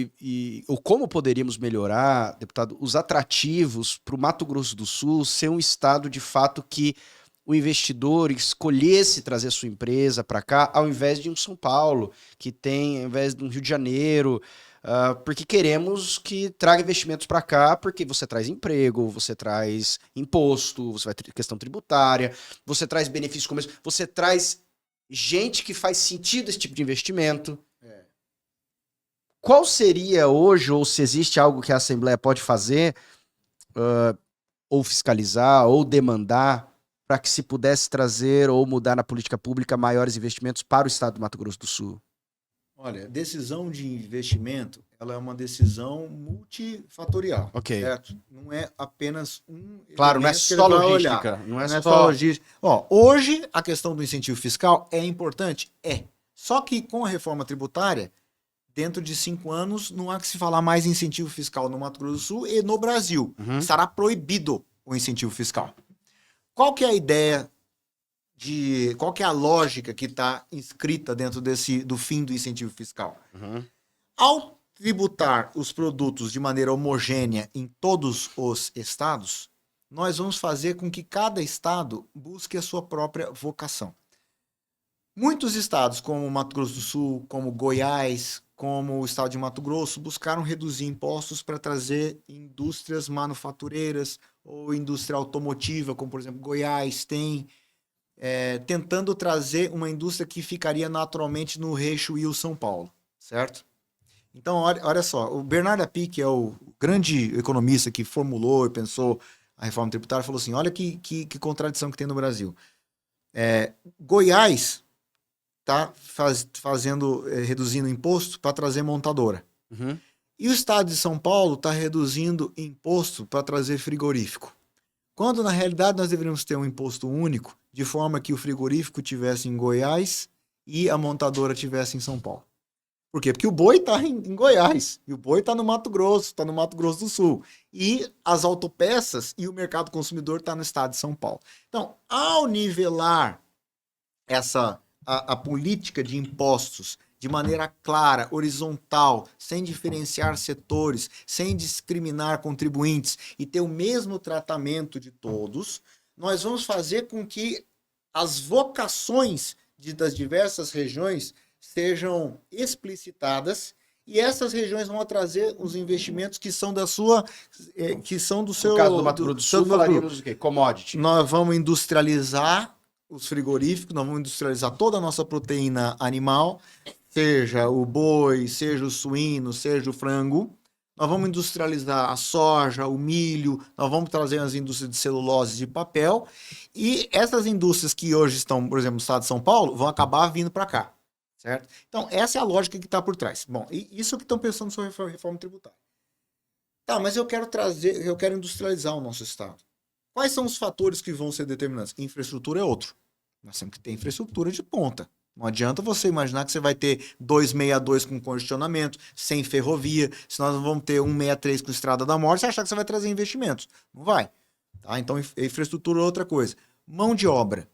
ou como poderíamos melhorar, deputado, os atrativos para o Mato Grosso do Sul ser um estado de fato que o investidor escolhesse trazer a sua empresa para cá, ao invés de um São Paulo, que tem, ao invés de um Rio de Janeiro, porque queremos que traga investimentos para cá, porque você traz emprego, você traz imposto, você vai ter questão tributária, você traz benefícios como esse, você traz gente que faz sentido esse tipo de investimento. Qual seria hoje, ou se existe algo que a Assembleia pode fazer, ou fiscalizar, ou demandar, para que se pudesse trazer ou mudar na política pública maiores investimentos para o estado do Mato Grosso do Sul? Olha, decisão de investimento, ela é uma decisão multifatorial, certo? Não é apenas um... Claro, não é só logística. Não é só logística. Hoje, a questão do incentivo fiscal é importante? É. Só que com a reforma tributária, dentro de 5 anos, não há que se falar mais em incentivo fiscal no Mato Grosso do Sul e no Brasil. Estará proibido o incentivo fiscal. Qual que é a ideia qual que é a lógica que está inscrita dentro do fim do incentivo fiscal? Ao tributar os produtos de maneira homogênea em todos os estados, nós vamos fazer com que cada estado busque a sua própria vocação. Muitos estados, como Mato Grosso do Sul, como Goiás, como o estado de Mato Grosso, buscaram reduzir impostos para trazer indústrias manufatureiras ou indústria automotiva, como por exemplo Goiás tem, tentando trazer uma indústria que ficaria naturalmente no Eixo Rio-São Paulo, certo? Então, olha só, o Bernardo Api, que é o grande economista que formulou e pensou a reforma tributária, falou assim, olha que contradição que tem no Brasil. Goiás está reduzindo imposto para trazer montadora. E o estado de São Paulo está reduzindo imposto para trazer frigorífico. Quando, na realidade, nós deveríamos ter um imposto único, de forma que o frigorífico tivesse em Goiás e a montadora tivesse em São Paulo. Por quê? Porque o boi está em Goiás, e o boi está no Mato Grosso, está no Mato Grosso do Sul. E as autopeças e o mercado consumidor está no estado de São Paulo. Então, ao nivelar a política de impostos de maneira clara, horizontal, sem diferenciar setores, sem discriminar contribuintes e ter o mesmo tratamento de todos, nós vamos fazer com que as vocações das diversas regiões sejam explicitadas e essas regiões vão trazer os investimentos que são do seu... No caso do Mato Grosso do Sul, falaríamos o quê? Commodity. Nós vamos industrializar os frigoríficos, nós vamos industrializar toda a nossa proteína animal, seja o boi, seja o suíno, seja o frango. Nós vamos industrializar a soja, o milho, nós vamos trazer as indústrias de celulose e de papel. E essas indústrias que hoje estão, por exemplo, no estado de São Paulo, vão acabar vindo para cá, certo? Então, essa é a lógica que está por trás. Bom, e isso que estão pensando sobre a reforma tributária. Tá, mas eu quero industrializar o nosso estado. Quais são os fatores que vão ser determinantes? Infraestrutura é outro. Nós temos que ter infraestrutura de ponta. Não adianta você imaginar que você vai ter 262 com congestionamento, sem ferrovia, se nós vamos ter 163 com estrada da morte, você achar que você vai trazer investimentos. Não vai. Tá? Então, infraestrutura é outra coisa. Mão de obra.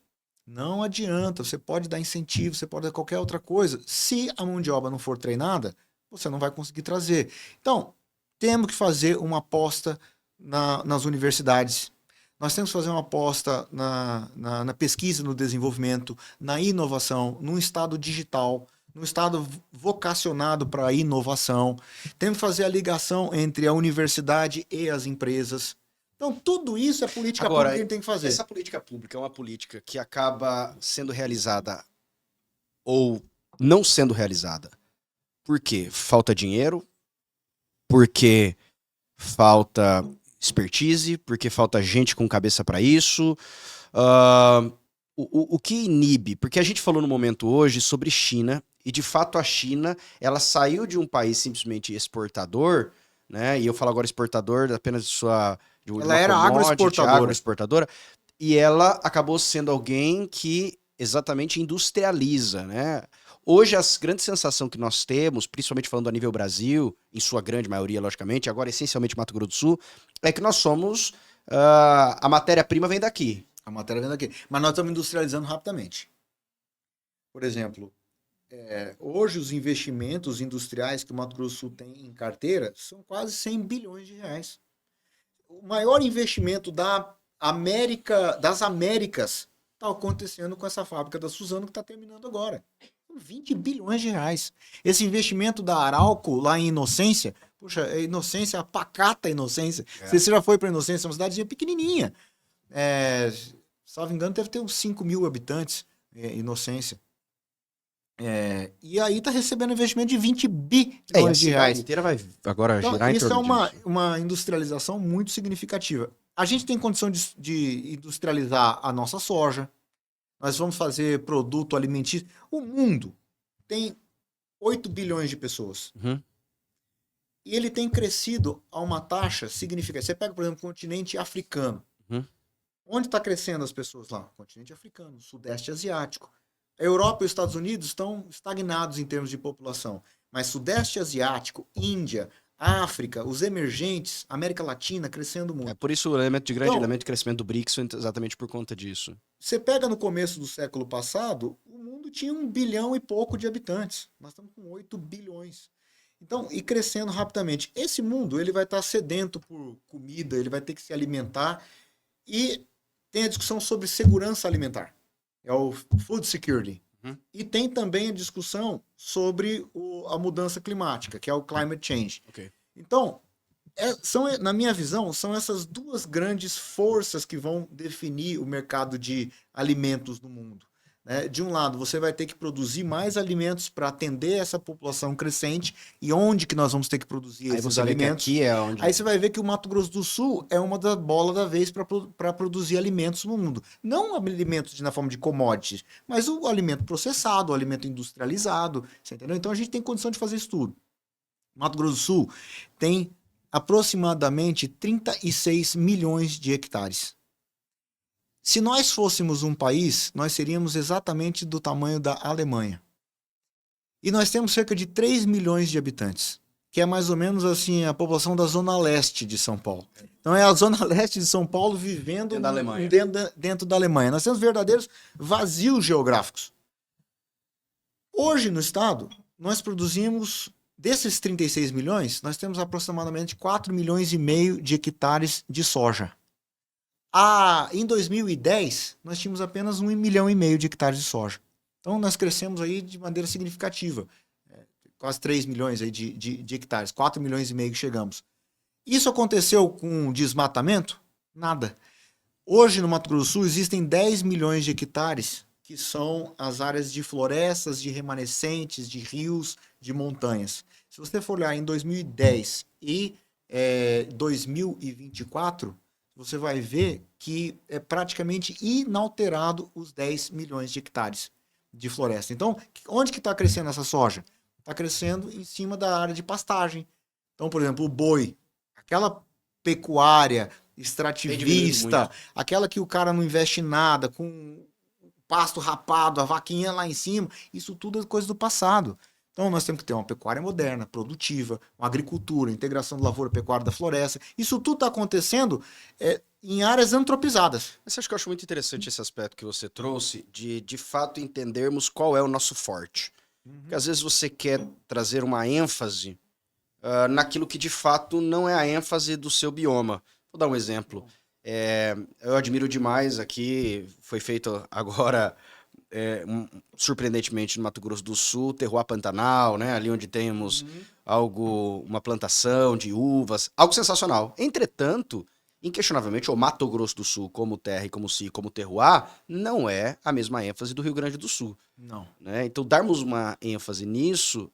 Não adianta. Você pode dar incentivo, você pode dar qualquer outra coisa. Se a mão de obra não for treinada, você não vai conseguir trazer. Então, temos que fazer uma aposta nas universidades. Nós temos que fazer uma aposta na pesquisa, no desenvolvimento, na inovação, num estado digital, num estado vocacionado para a inovação. Temos que fazer a ligação entre a universidade e as empresas. Então, tudo isso é política pública que a gente tem que fazer. Essa política pública é uma política que acaba sendo realizada ou não sendo realizada. Por quê? Falta dinheiro, porque falta expertise, porque falta gente com cabeça para isso. O que inibe? Porque a gente falou no momento hoje sobre China, e de fato a China, ela saiu de um país simplesmente exportador, né? E eu falo agora exportador apenas de ela era agroexportadora, e ela acabou sendo alguém que exatamente industrializa, né? Hoje, a grande sensação que nós temos, principalmente falando a nível Brasil, em sua grande maioria, logicamente, agora essencialmente Mato Grosso do Sul, é que nós somos... a matéria-prima vem daqui. A matéria vem daqui. Mas nós estamos industrializando rapidamente. Por exemplo, hoje os investimentos industriais que o Mato Grosso do Sul tem em carteira são quase 100 bilhões de reais. O maior investimento das Américas está acontecendo com essa fábrica da Suzano que está terminando agora. 20 bilhões de reais. Esse investimento da Arauco lá em Inocência, puxa, Inocência, a pacata Inocência. Você já foi para Inocência, é uma cidadezinha pequenininha. Salvo engano, deve ter uns 5 mil habitantes, Inocência. E aí está recebendo investimento de 20 bilhões de reais. A inteira vai agora então, girar em isso torno é uma industrialização muito significativa. A gente tem condição de industrializar a nossa soja. Nós vamos fazer produto alimentício. O mundo tem 8 bilhões de pessoas. Uhum. E ele tem crescido a uma taxa significativa. Você pega, por exemplo, o continente africano. Uhum. Onde está crescendo as pessoas lá? Continente africano, sudeste asiático. A Europa e os Estados Unidos estão estagnados em termos de população. Mas sudeste asiático, Índia, África, os emergentes, América Latina crescendo muito. É por isso o elemento de grande elemento de crescimento do BRICS, exatamente por conta disso. Você pega no começo do século passado, o mundo tinha 1 bilhão e pouco de habitantes. Nós estamos com 8 bilhões. Então, e crescendo rapidamente. Esse mundo ele vai estar sedento por comida, ele vai ter que se alimentar. E tem a discussão sobre segurança alimentar. É o food security. Uhum. E tem também a discussão sobre a mudança climática, que é o climate change. Okay. Então, na minha visão, são essas duas grandes forças que vão definir o mercado de alimentos no mundo. De um lado, você vai ter que produzir mais alimentos para atender essa população crescente. E onde que nós vamos ter que produzir esses alimentos? Aqui é onde... Aí você vai ver que o Mato Grosso do Sul é uma das bolas da vez para produzir alimentos no mundo. Não alimentos na forma de commodities, mas o alimento processado, o alimento industrializado. Você entendeu? Então a gente tem condição de fazer isso tudo. Mato Grosso do Sul tem aproximadamente 36 milhões de hectares. Se nós fôssemos um país, nós seríamos exatamente do tamanho da Alemanha. E nós temos cerca de 3 milhões de habitantes, que é mais ou menos assim a população da zona leste de São Paulo. Então é a zona leste de São Paulo vivendo dentro da Alemanha. Nós temos verdadeiros vazios geográficos. Hoje no estado, nós produzimos, desses 36 milhões, nós temos aproximadamente 4 milhões e meio de hectares de soja. Em 2010, nós tínhamos apenas 1,5 milhão de hectares de soja. Então, nós crescemos aí de maneira significativa. Quase 3 milhões aí de hectares. 4 milhões e meio que chegamos. Isso aconteceu com desmatamento? Nada. Hoje, no Mato Grosso do Sul, existem 10 milhões de hectares, que são as áreas de florestas, de remanescentes, de rios, de montanhas. Se você for olhar em 2010 e 2024... você vai ver que é praticamente inalterado os 10 milhões de hectares de floresta. Então, onde que está crescendo essa soja? Está crescendo em cima da área de pastagem. Então, por exemplo, o boi, aquela pecuária extrativista, aquela que o cara não investe em nada, com pasto rapado, a vaquinha lá em cima, isso tudo é coisa do passado. Então, nós temos que ter uma pecuária moderna, produtiva, uma agricultura, integração da lavoura, pecuária da floresta. Isso tudo está acontecendo em áreas antropizadas. Mas acho que eu acho muito interessante esse aspecto que você trouxe, de fato entendermos qual é o nosso forte. Porque às vezes você quer trazer uma ênfase naquilo que de fato não é a ênfase do seu bioma. Vou dar um exemplo. Eu admiro demais aqui, foi feito agora, surpreendentemente, no Mato Grosso do Sul, Terroir Pantanal, né? Ali onde temos uma plantação de uvas, algo sensacional. Entretanto, inquestionavelmente, o Mato Grosso do Sul, como terra e como si, como terroir, não é a mesma ênfase do Rio Grande do Sul. Não. Né? Então, darmos uma ênfase nisso,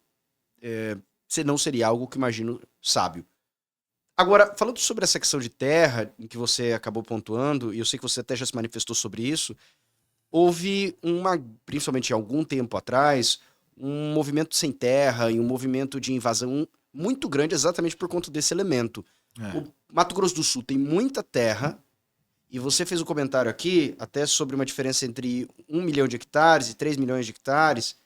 não seria algo que imagino sábio. Agora, falando sobre essa questão de terra, em que você acabou pontuando, e eu sei que você até já se manifestou sobre isso, houve principalmente há algum tempo atrás, um movimento sem terra e um movimento de invasão muito grande exatamente por conta desse elemento. O Mato Grosso do Sul tem muita terra, e você fez um comentário aqui, até sobre uma diferença entre 1 milhão de hectares e 3 milhões de hectares,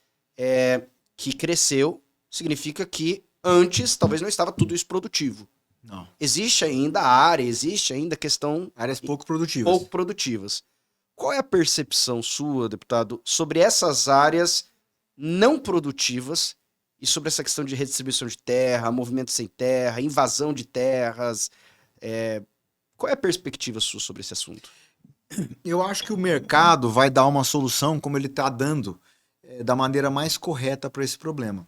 que cresceu, significa que antes talvez não estava tudo isso produtivo. Não. Existe ainda área, existe ainda questão... Áreas pouco produtivas. Pouco produtivas. Qual é a percepção sua, deputado, sobre essas áreas não produtivas e sobre essa questão de redistribuição de terra, movimento sem terra, invasão de terras? Qual é a perspectiva sua sobre esse assunto? Eu acho que o mercado vai dar uma solução como ele está dando da maneira mais correta para esse problema.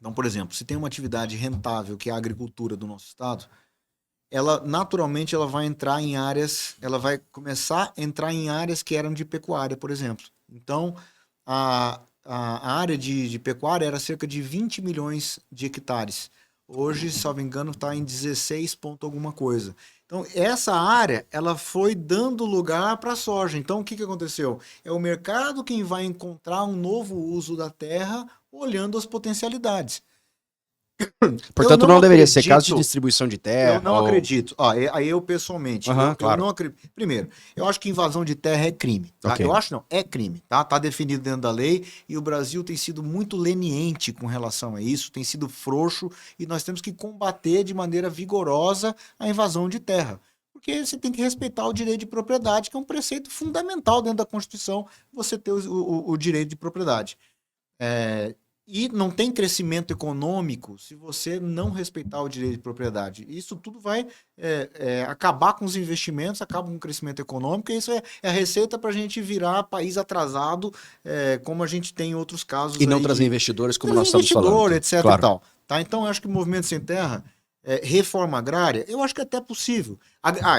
Então, por exemplo, se tem uma atividade rentável, que é a agricultura do nosso estado, ela naturalmente ela vai entrar em áreas, ela vai começar a entrar em áreas que eram de pecuária, por exemplo. Então, a área de pecuária era cerca de 20 milhões de hectares. Hoje, se não me engano, está em 16 ponto alguma coisa. Então, essa área, ela foi dando lugar para a soja. Então, o que aconteceu? É o mercado quem vai encontrar um novo uso da terra olhando as potencialidades. Portanto, não deveria ser caso de distribuição de terra. Eu não acredito. Aí eu pessoalmente. Claro. Eu não acredito. Primeiro, eu acho que invasão de terra é crime. Tá? Okay. Eu acho não, é crime. Tá definido dentro da lei e o Brasil tem sido muito leniente com relação a isso, tem sido frouxo e nós temos que combater de maneira vigorosa a invasão de terra. Porque você tem que respeitar o direito de propriedade, que é um preceito fundamental dentro da Constituição, você ter o direito de propriedade. E não tem crescimento econômico se você não respeitar o direito de propriedade. Isso tudo vai acabar com os investimentos, acaba com o crescimento econômico, e isso é a receita para a gente virar país atrasado, como a gente tem em outros casos. E não trazer investidores, como nós estamos falando. Etc. Claro. E tal. Tá? Então, eu acho que o movimento sem terra, reforma agrária, eu acho que é até possível.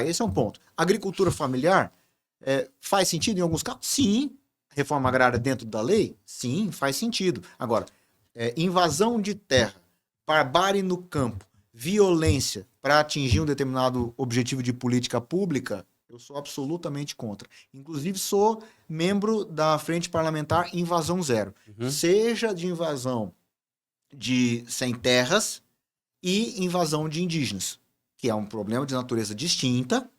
Esse é um ponto. Agricultura familiar, faz sentido em alguns casos? Sim. Reforma agrária dentro da lei? Sim, faz sentido. Agora, invasão de terra, barbárie no campo, violência para atingir um determinado objetivo de política pública, eu sou absolutamente contra. Inclusive, sou membro da Frente Parlamentar Invasão Zero. Seja de invasão de sem terras e invasão de indígenas, que é um problema de natureza distinta,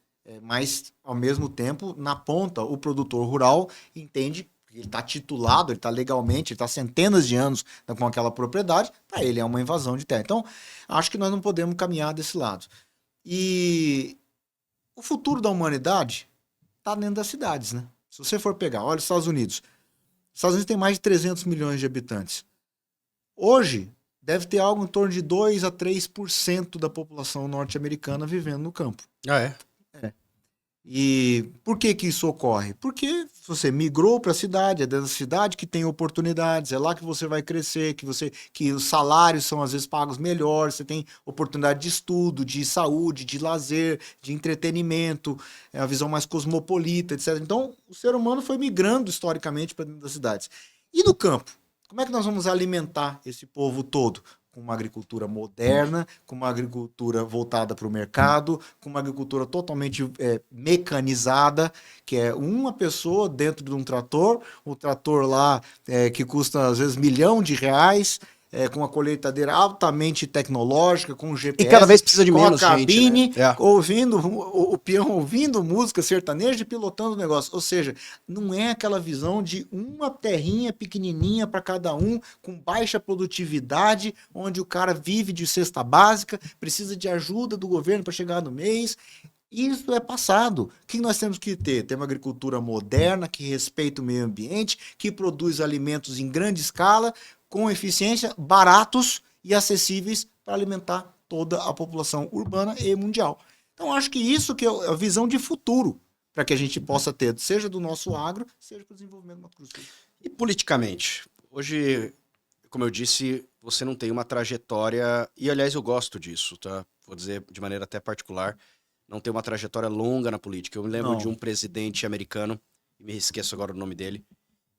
mas, ao mesmo tempo, na ponta, o produtor rural entende, ele está titulado, ele está legalmente, ele está centenas de anos com aquela propriedade, para ele é uma invasão de terra. Então, acho que nós não podemos caminhar desse lado. E o futuro da humanidade está dentro das cidades, né? Se você for pegar, olha os Estados Unidos. Os Estados Unidos tem mais de 300 milhões de habitantes. Hoje, deve ter algo em torno de 2 a 3% da população norte-americana vivendo no campo. E por que isso ocorre? Porque você migrou para a cidade, é dentro da cidade que tem oportunidades, é lá que você vai crescer, que os salários são às vezes pagos melhor, você tem oportunidade de estudo, de saúde, de lazer, de entretenimento, é a visão mais cosmopolita, etc. Então, o ser humano foi migrando historicamente para dentro das cidades. E no campo? Como é que nós vamos alimentar esse povo todo? Com uma agricultura moderna, com uma agricultura voltada para o mercado, com uma agricultura totalmente mecanizada, que é uma pessoa dentro de um trator, o trator lá que custa às vezes R$ 1 milhão, com uma colheitadeira altamente tecnológica, com GPS, e cada vez precisa de menos com a cabine, gente, né? ouvindo o peão, ouvindo música sertaneja e pilotando o negócio. Ou seja, não é aquela visão de uma terrinha pequenininha para cada um, com baixa produtividade, onde o cara vive de cesta básica, precisa de ajuda do governo para chegar no mês. Isso é passado. O que nós temos que ter? Ter uma agricultura moderna, que respeita o meio ambiente, que produz alimentos em grande escala, com eficiência, baratos e acessíveis para alimentar toda a população urbana e mundial. Então, acho que isso que é a visão de futuro para que a gente possa ter, seja do nosso agro, seja para o desenvolvimento do Mato Grosso do Sul. E politicamente? Hoje, como eu disse, você não tem uma trajetória, e aliás eu gosto disso, tá? Vou dizer de maneira até particular, não tem uma trajetória longa na política. Eu me lembro Não. de um presidente americano, me esqueço agora o nome dele,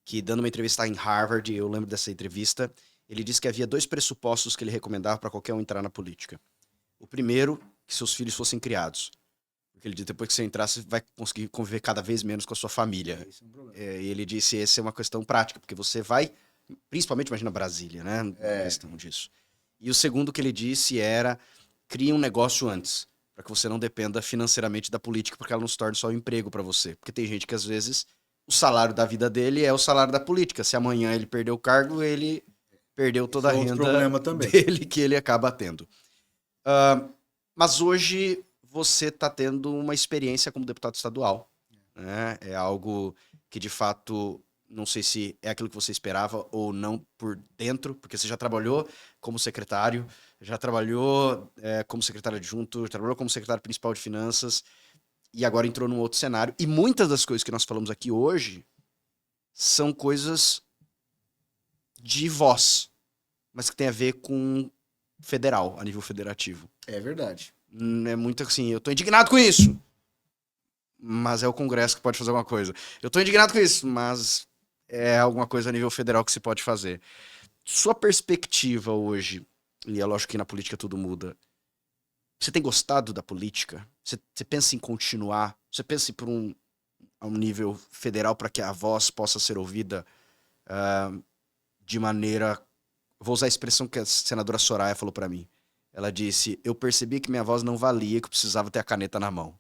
que dando uma entrevista em Harvard, eu lembro dessa entrevista, ele disse que havia 2 pressupostos que ele recomendava para qualquer um entrar na política. O primeiro, que seus filhos fossem criados. Porque ele disse, depois que você entrar, você vai conseguir conviver cada vez menos com a sua família. Esse é um problema. E ele disse, essa é uma questão prática, porque você vai, principalmente, imagina Brasília, né? A questão disso. E o segundo que ele disse era, crie um negócio antes, para que você não dependa financeiramente da política, porque ela não se torne só um emprego para você. Porque tem gente que, às vezes, o salário da vida dele é o salário da política. Se amanhã ele perder o cargo, ele perdeu toda a Esse é outro renda problema também. dele que ele acaba tendo. Mas hoje você está tendo uma experiência como deputado estadual. Né? É algo que, de fato, não sei se é aquilo que você esperava ou não por dentro, porque você já trabalhou como secretário, já trabalhou como secretário adjunto, já trabalhou como secretário principal de finanças e agora entrou num outro cenário. E muitas das coisas que nós falamos aqui hoje são coisas de voz, mas que tem a ver com federal, a nível federativo. É verdade. É muito assim, eu tô indignado com isso, mas é o Congresso que pode fazer alguma coisa. Eu tô indignado com isso, mas é alguma coisa a nível federal que se pode fazer. Sua perspectiva hoje, e é lógico que na política tudo muda, você tem gostado da política? Você pensa em continuar? Você pensa em ir para um nível federal para que a voz possa ser ouvida de maneira... Vou usar a expressão que a senadora Soraya falou para mim. Ela disse, eu percebi que minha voz não valia, que eu precisava ter a caneta na mão.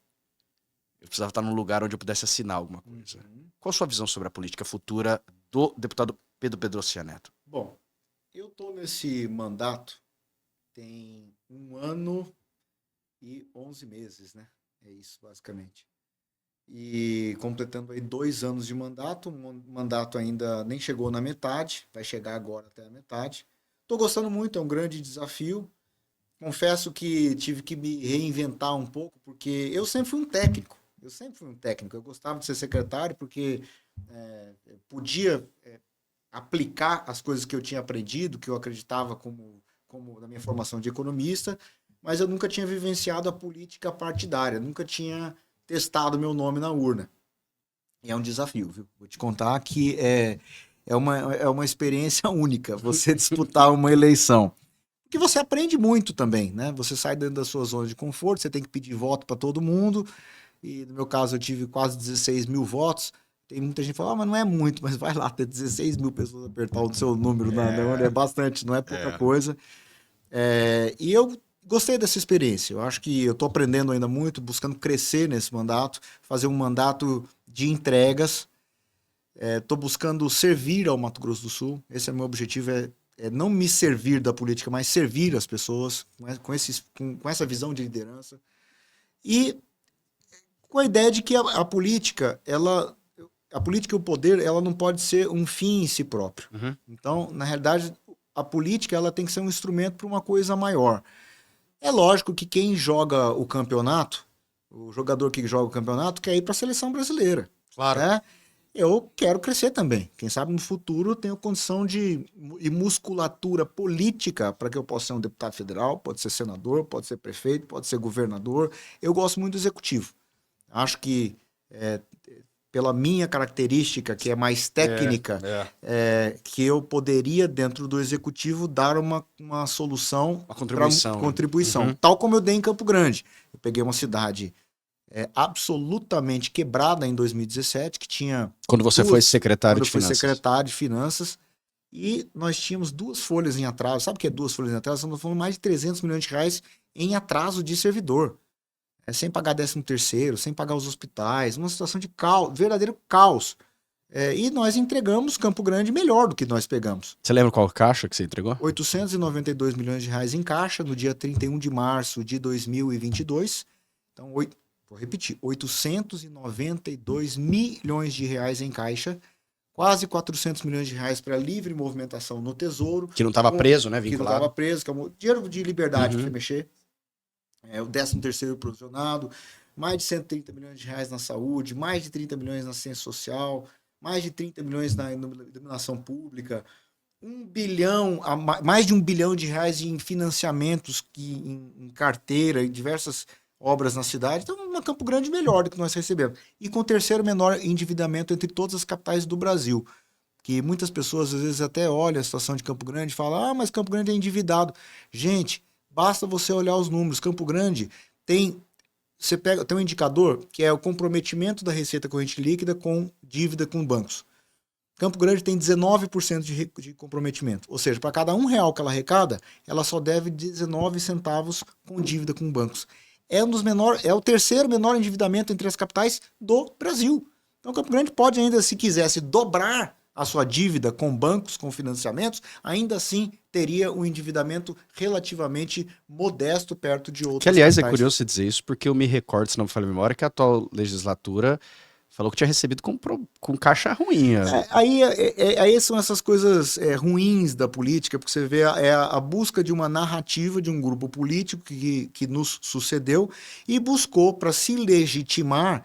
Eu precisava estar num lugar onde eu pudesse assinar alguma coisa. Qual a sua visão sobre a política futura do deputado Pedro Pedrocia Neto? Bom, eu estou nesse mandato tem 1 ano e 11 meses, né? É isso, basicamente. E completando aí 2 anos de mandato, o mandato ainda nem chegou na metade, vai chegar agora até a metade. Estou gostando muito, é um grande desafio. Confesso que tive que me reinventar um pouco, porque eu sempre fui um técnico. Eu gostava de ser secretário porque podia aplicar as coisas que eu tinha aprendido, que eu acreditava como na minha formação de economista, mas eu nunca tinha vivenciado a política partidária, nunca tinha testado meu nome na urna. E é um desafio, viu? Vou te contar que é uma experiência única você disputar uma eleição. Porque você aprende muito também, né? Você sai dentro da sua zona de conforto, você tem que pedir voto para todo mundo. E no meu caso eu tive quase 16 mil votos. Tem muita gente que fala, mas não é muito, mas vai lá, ter 16 mil pessoas apertar o seu número na urna é bastante, não é pouca coisa. E eu gostei dessa experiência. Eu acho que eu estou aprendendo ainda muito, buscando crescer nesse mandato, fazer um mandato de entregas. Estou buscando servir ao Mato Grosso do Sul. Esse é o meu objetivo, é não me servir da política, mas servir as pessoas com essa visão de liderança. E com a ideia de que a política, a política e o poder, ela não pode ser um fim em si próprio. Uhum. Então, na realidade, a política ela tem que ser um instrumento para uma coisa maior. É lógico que quem joga o campeonato, o jogador que joga o campeonato, quer ir para a seleção brasileira. Claro. Né? Eu quero crescer também. Quem sabe no futuro eu tenho condição e musculatura política para que eu possa ser um deputado federal, pode ser senador, pode ser prefeito, pode ser governador. Eu gosto muito do executivo. Acho que pela minha característica, que é mais técnica, que eu poderia, dentro do executivo, dar uma solução, uma contribuição. Uhum. Tal como eu dei em Campo Grande. Eu peguei uma cidade absolutamente quebrada em 2017, que tinha... Quando você foi secretário de Finanças. Finanças. Fui secretário de Finanças. E nós tínhamos 2 folhas em atraso. Sabe o que é 2 folhas em atraso? Estamos falando mais de 300 milhões de reais em atraso de servidor. Sem pagar 13º, sem pagar os hospitais, uma situação de caos, verdadeiro caos. E nós entregamos Campo Grande melhor do que nós pegamos. Você lembra qual caixa que você entregou? 892 milhões de reais em caixa no dia 31 de março de 2022. Então, vou repetir, 892 milhões de reais em caixa, quase 400 milhões de reais para livre movimentação no Tesouro. Que não estava preso, né? Que não Vinculado. estava preso, que é o dinheiro de liberdade para você mexer. o 13º provisionado, mais de 130 milhões de reais na saúde, mais de 30 milhões na ciência social, mais de 30 milhões na iluminação pública, 1 bilhão, mais de 1 bilhão de reais em financiamentos em carteira e diversas obras na cidade. Então, uma Campo Grande melhor do que nós recebemos. E com o terceiro menor endividamento entre todas as capitais do Brasil. Que muitas pessoas, às vezes, até olham a situação de Campo Grande e falam, mas Campo Grande é endividado. Gente, basta você olhar os números. Campo Grande tem um indicador que é o comprometimento da receita corrente líquida com dívida com bancos. Campo Grande tem 19% de comprometimento. Ou seja, para cada R$1 que ela arrecada, ela só deve 19 centavos com dívida com bancos. É o terceiro menor endividamento entre as capitais do Brasil. Então, Campo Grande pode ainda, se quisesse, dobrar a sua dívida com bancos, com financiamentos, ainda assim teria um endividamento relativamente modesto perto de outras Que, aliás, capitais. É curioso você dizer isso, porque eu me recordo, se não me falha a memória, que a atual legislatura falou que tinha recebido com caixa ruim. Aí são essas coisas ruins da política, porque você vê a busca de uma narrativa de um grupo político que nos sucedeu e buscou, para se legitimar,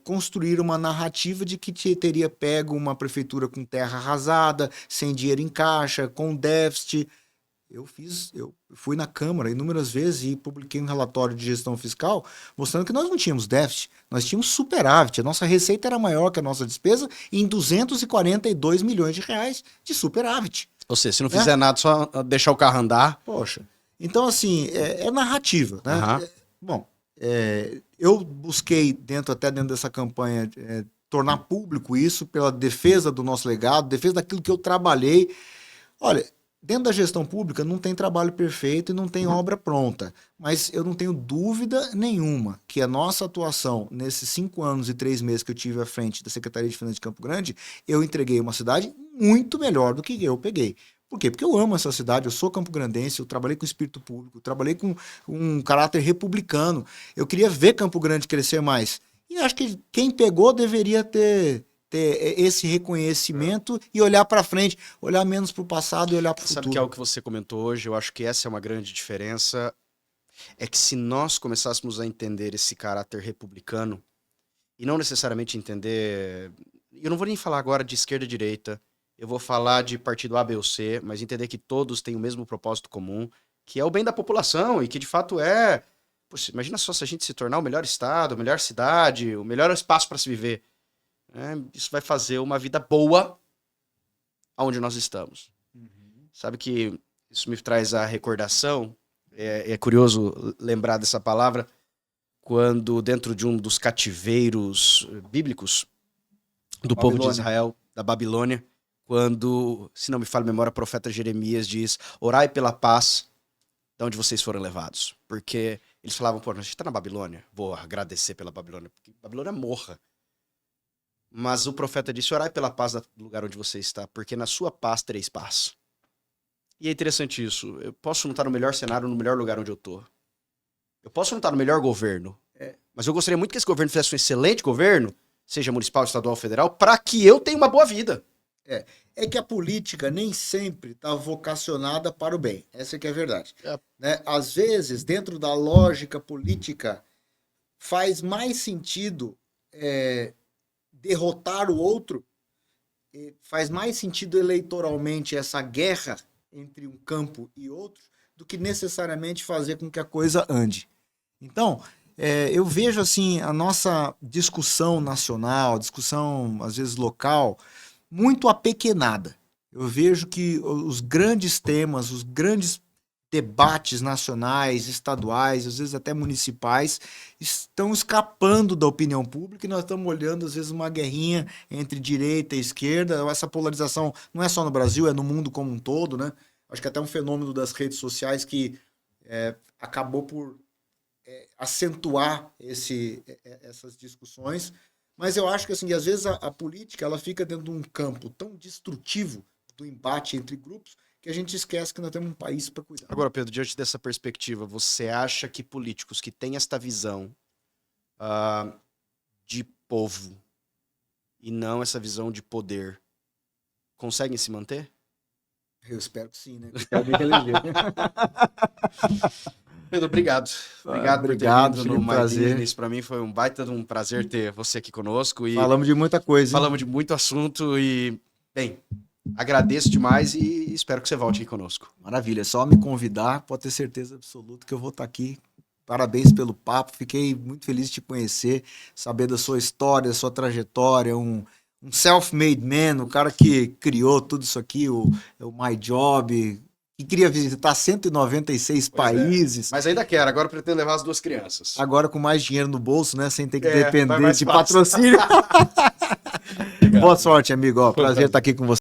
construir uma narrativa de que teria pego uma prefeitura com terra arrasada, sem dinheiro em caixa, com déficit. Eu fui na Câmara inúmeras vezes e publiquei um relatório de gestão fiscal mostrando que nós não tínhamos déficit, nós tínhamos superávit. A nossa receita era maior que a nossa despesa em 242 milhões de reais de superávit. Ou seja, se não fizer nada, só deixar o carro andar. Poxa, então assim, é narrativa, né? Uhum. Bom, eu busquei, dentro dessa campanha, tornar público isso pela defesa do nosso legado, defesa daquilo que eu trabalhei. Olha, dentro da gestão pública não tem trabalho perfeito e não tem obra pronta, mas eu não tenho dúvida nenhuma que a nossa atuação nesses 5 anos e 3 meses que eu tive à frente da Secretaria de Finanças de Campo Grande, eu entreguei uma cidade muito melhor do que eu peguei. Por quê? Porque eu amo essa cidade, eu sou campograndense, eu trabalhei com espírito público, eu trabalhei com um caráter republicano, eu queria ver Campo Grande crescer mais. E acho que quem pegou deveria ter esse reconhecimento e olhar para frente, olhar menos para o passado e olhar para o futuro. Sabe que é o que você comentou hoje? Eu acho que essa é uma grande diferença. É que se nós começássemos a entender esse caráter republicano, e não necessariamente entender... Eu não vou nem falar agora de esquerda e direita, eu vou falar de partido A, B ou C, mas entender que todos têm o mesmo propósito comum, que é o bem da população e que de fato é... Poxa, imagina só se a gente se tornar o melhor estado, a melhor cidade, o melhor espaço para se viver. Isso vai fazer uma vida boa onde nós estamos. Sabe que isso me traz a recordação, é curioso lembrar dessa palavra, quando dentro de um dos cativeiros bíblicos do povo de Israel, da Babilônia, quando, se não me falha a memória, o profeta Jeremias diz, orai pela paz de onde vocês foram levados. Porque eles falavam, a gente está na Babilônia, vou agradecer pela Babilônia, porque Babilônia morra. Mas o profeta disse, orai pela paz do lugar onde você está, porque na sua paz tereis paz. E é interessante isso. Eu posso não estar no melhor cenário, no melhor lugar onde eu estou. Eu posso não estar no melhor governo. Mas eu gostaria muito que esse governo fizesse um excelente governo, seja municipal, estadual, federal, para que eu tenha uma boa vida. É que a política nem sempre está vocacionada para o bem. Essa que é a verdade. Né? Às vezes, dentro da lógica política, faz mais sentido... derrotar o outro, faz mais sentido eleitoralmente essa guerra entre um campo e outro do que necessariamente fazer com que a coisa ande. Então, eu vejo assim a nossa discussão nacional, discussão às vezes local, muito apequenada. Eu vejo que os grandes temas, os grandes debates nacionais, estaduais, às vezes até municipais, estão escapando da opinião pública e nós estamos olhando, às vezes, uma guerrinha entre direita e esquerda. Essa polarização não é só no Brasil, é no mundo como um todo, né? Acho que até um fenômeno das redes sociais que acabou por acentuar essas discussões. Mas eu acho que, assim, às vezes a política ela fica dentro de um campo tão destrutivo do embate entre grupos que a gente esquece que nós temos um país para cuidar. Agora, Pedro, diante dessa perspectiva, você acha que políticos que têm esta visão de povo e não essa visão de poder conseguem se manter? Eu espero que sim, né? Eu quero me reeleger. Pedro, obrigado. Obrigado por ter Obrigado, vindo foi no um My prazer. Business. Para mim foi um baita de um prazer ter você aqui conosco. E Falamos de muita coisa, hein? falamos de muito assunto e, bem, agradeço demais e espero que você volte aqui conosco. Maravilha, é só me convidar, pode ter certeza absoluta que eu vou estar aqui. Parabéns pelo papo, fiquei muito feliz de te conhecer, saber da sua história, da sua trajetória, um self-made man, o cara que criou tudo isso aqui, o My Job, que queria visitar 196 países. Mas ainda quero, agora pretendo levar as 2 crianças. Agora com mais dinheiro no bolso, né? Sem ter que Vai depender mais de fácil. patrocínio. Boa sorte, amigo. Ó, prazer estar aqui com você.